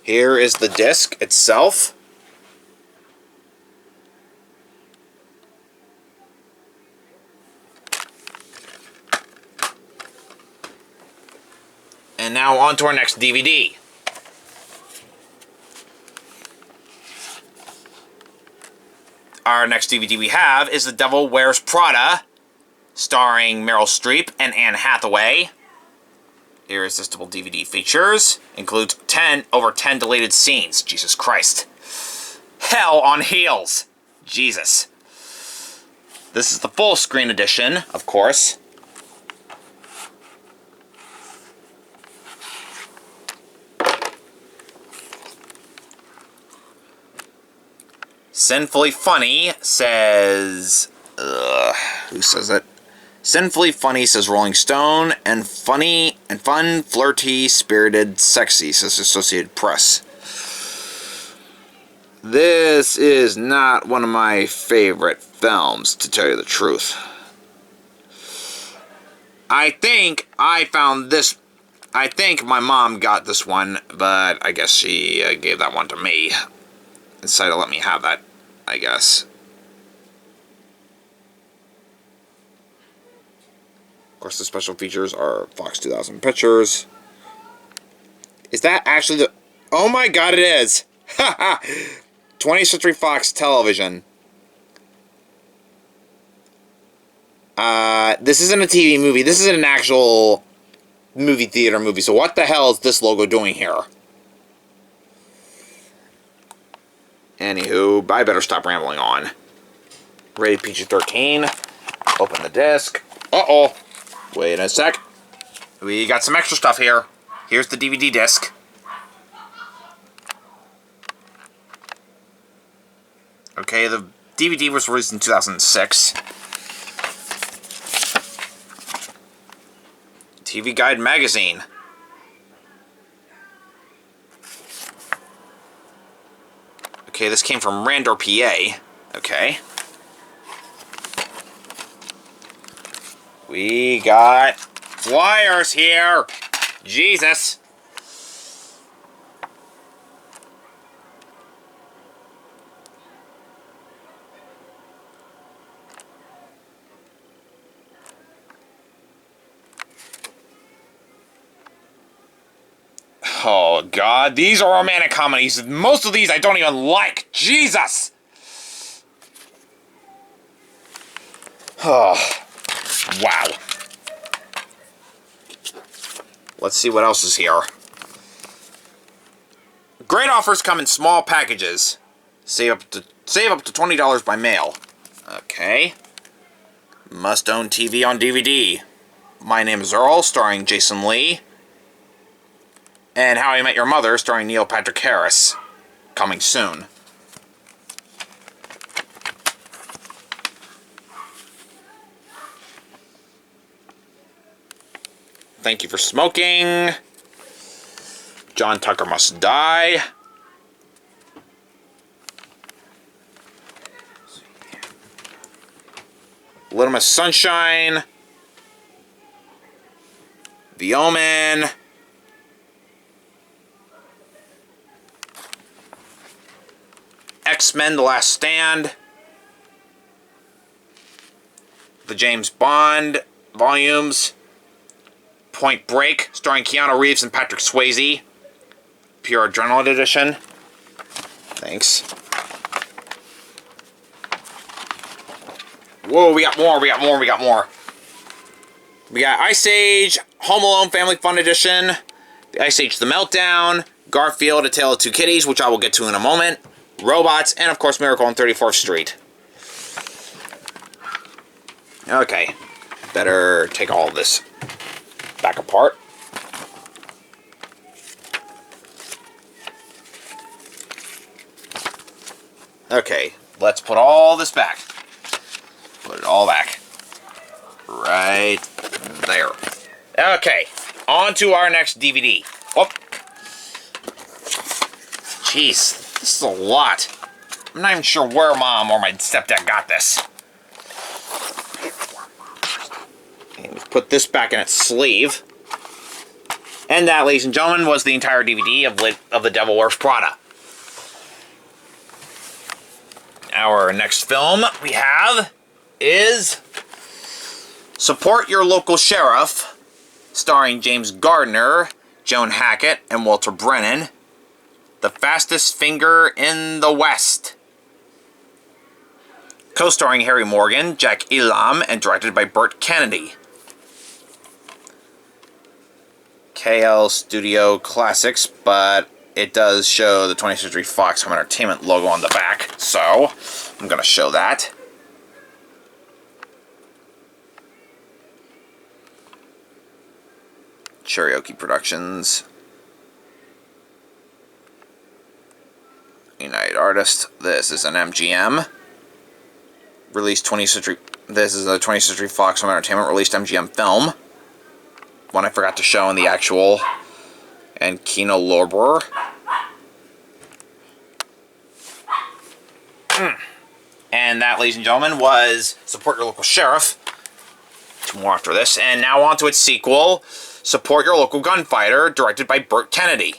Here is the disc itself. And now on to our next DVD. Our next DVD we have is The Devil Wears Prada, starring Meryl Streep and Anne Hathaway. Irresistible DVD features. Includes over 10 deleted scenes. Jesus Christ. Hell on heels. Jesus. This is the full screen edition, of course. Sinfully Funny says... who says it? Sinfully Funny says Rolling Stone, and funny and fun, flirty, spirited, sexy says Associated Press. This is not one of my favorite films, to tell you the truth. I think I found this... I think my mom got this one, but I guess she gave that one to me. Decided to let me have that, I guess. Of course, the special features are Fox 2000 pictures. Is that actually the... Oh my god, it is! Haha! 20th Century Fox Television. This isn't a TV movie. This is an actual movie theater movie. So what the hell is this logo doing here? Anywho, I better stop rambling on. Rated PG-13. Open the disc. Uh-oh. Wait a sec. We got some extra stuff here. Here's the DVD disc. Okay, the DVD was released in 2006. TV Guide magazine. Okay, this came from Randor, PA. Okay. We got flyers here. Jesus. Oh, God. These are romantic comedies. Most of these I don't even like. Jesus! Oh. Wow. Let's see what else is here. Great offers come in small packages. Save up to $20 by mail. Okay. Must own TV on DVD. My Name is Earl, starring Jason Lee. And How I Met Your Mother, starring Neil Patrick Harris. Coming soon. Thank You for Smoking. John Tucker Must Die. Little Miss Sunshine. The Omen. X-Men: The Last Stand. The James Bond volumes. Point Break, starring Keanu Reeves and Patrick Swayze. Pure Adrenaline Edition. Thanks. Whoa, we got more. We got Ice Age, Home Alone Family Fun Edition, the Ice Age The Meltdown, Garfield, A Tale of Two Kitties, which I will get to in a moment, Robots, and of course Miracle on 34th Street. Okay, better take all of this back apart. Okay, let's put all this back. Put it all back. Right there. Okay, on to our next DVD. Oh. Jeez, this is a lot. I'm not even sure where Mom or my stepdad got this. Okay, let's put this back in its sleeve. And that, ladies and gentlemen, was the entire DVD of The Devil Wears Prada. Our next film we have is Support Your Local Sheriff, starring James Gardner, Joan Hackett, and Walter Brennan. The Fastest Finger in the West. Co-starring Harry Morgan, Jack Elam, and directed by Burt Kennedy. KL Studio Classics, but it does show the 20th Century Fox Home Entertainment logo on the back, so I'm going to show that. Cherokee Productions. United Artists. This is an MGM. Released 20th Century... This is a 20th Century Fox Home Entertainment released MGM film. One I forgot to show in the actual. And Kino Lorber. And that, ladies and gentlemen, was Support Your Local Sheriff. Two more after this. And now on to its sequel, Support Your Local Gunfighter, directed by Burt Kennedy.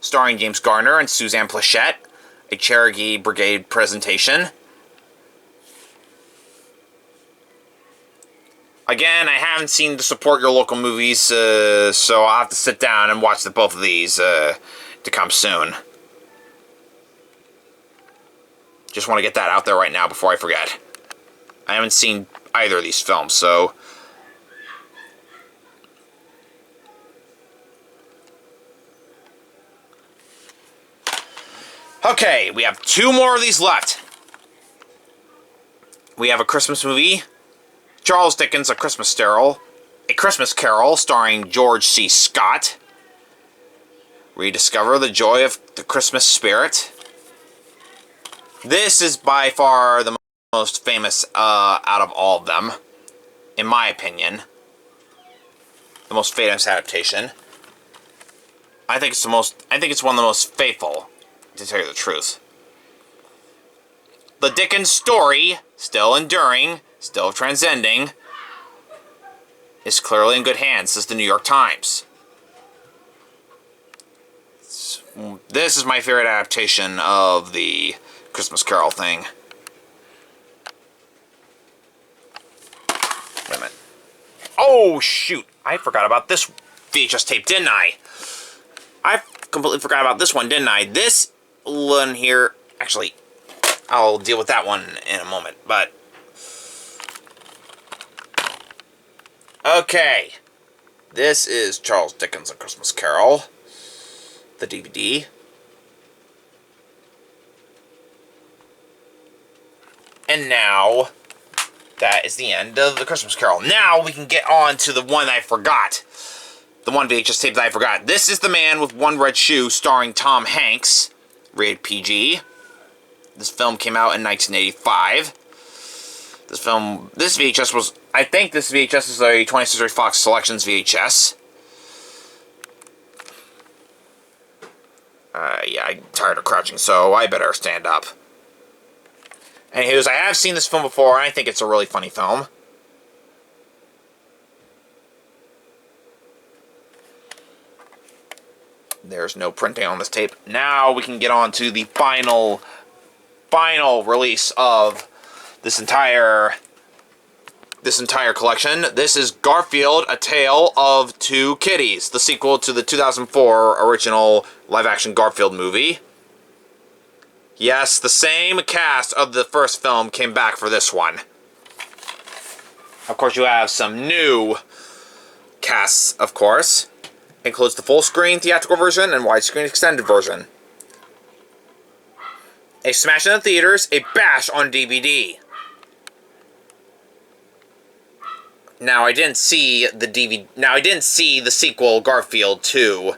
Starring James Garner and Suzanne Pleshette. A Cherokee Brigade presentation. Again, I haven't seen the Support Your Local movies, so I'll have to sit down and watch both of these to come soon. Just want to get that out there right now before I forget. I haven't seen either of these films, so... Okay, we have two more of these left. We have a Christmas movie, Charles Dickens' A Christmas Carol, starring George C. Scott. Rediscover the joy of the Christmas spirit. This is by far the most famous out of all of them, in my opinion. The most famous adaptation. I think it's one of the most faithful, to tell you the truth. The Dickens story, still enduring, still transcending, is clearly in good hands, says the New York Times. This is my favorite adaptation of the Christmas Carol thing. Wait a minute. Oh, shoot. I forgot about this VHS tape, didn't I? I completely forgot about this one, didn't I? This one here... Actually, I'll deal with that one in a moment, but... Okay. This is Charles Dickens' A Christmas Carol. The DVD. And now, that is the end of The Christmas Carol. Now we can get on to the one I forgot. The one VHS tape that I forgot. This is The Man with One Red Shoe, starring Tom Hanks. Rated PG. This film came out in 1985. This VHS was... I think this VHS is a 20th Century Fox Selections VHS. Yeah, I'm tired of crouching, so I better stand up. Anyways, I have seen this film before, and I think it's a really funny film. There's no printing on this tape. Now we can get on to the final release of this entire collection. This is Garfield, A Tale of Two Kitties, the sequel to the 2004 original live-action Garfield movie. Yes, the same cast of the first film came back for this one. Of course, you have some new casts, of course. Includes the full-screen theatrical version and widescreen extended version. A smash in the theaters, a bash on DVD. Now, I didn't see the sequel, Garfield 2,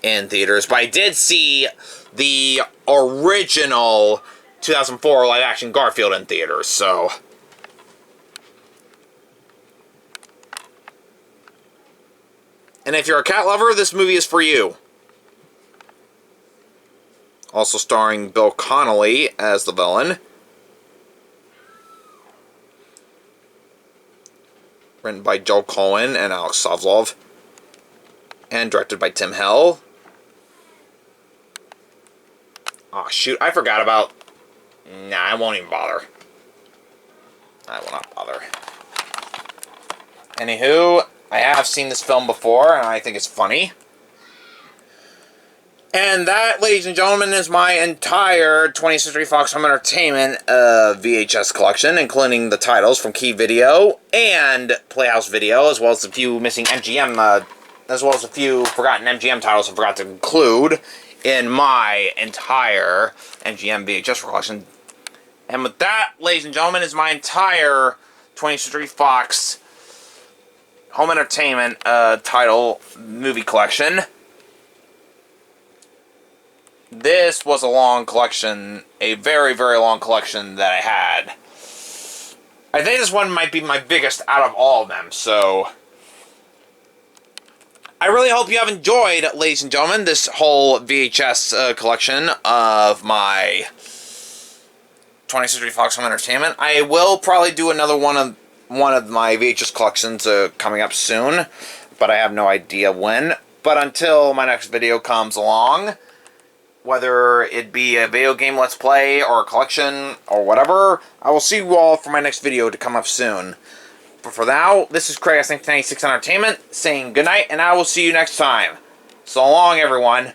in theaters, but I did see the original 2004 live-action Garfield in theaters, so... And if you're a cat lover, this movie is for you. Also starring Bill Connolly as the villain. Written by Joel Cohen and Alex Sovlov. And directed by Tim Hell. Oh shoot, I forgot about... Nah, I won't even bother. I will not bother. Anywho, I have seen this film before, and I think it's funny. And that, ladies and gentlemen, is my entire 20th Century Fox Home Entertainment VHS collection, including the titles from Key Video and Playhouse Video, as well as a few missing MGM, as well as a few forgotten MGM titles I forgot to include in my entire MGM VHS collection. And with that, ladies and gentlemen, is my entire 20th Century Fox Home Entertainment title movie collection. This was a long collection, a very, very long collection that I had. I think this one might be my biggest out of all of them, so... I really hope you have enjoyed, ladies and gentlemen, this whole VHS collection of my 20th Century Fox Home Entertainment. I will probably do another one of my VHS collections coming up soon, but I have no idea when. But until my next video comes along, whether it be a video game Let's Play or a collection or whatever, I will see you all for my next video to come up soon. But for now, this is Craig, 96 Entertainment, saying goodnight, and I will see you next time. So long, everyone.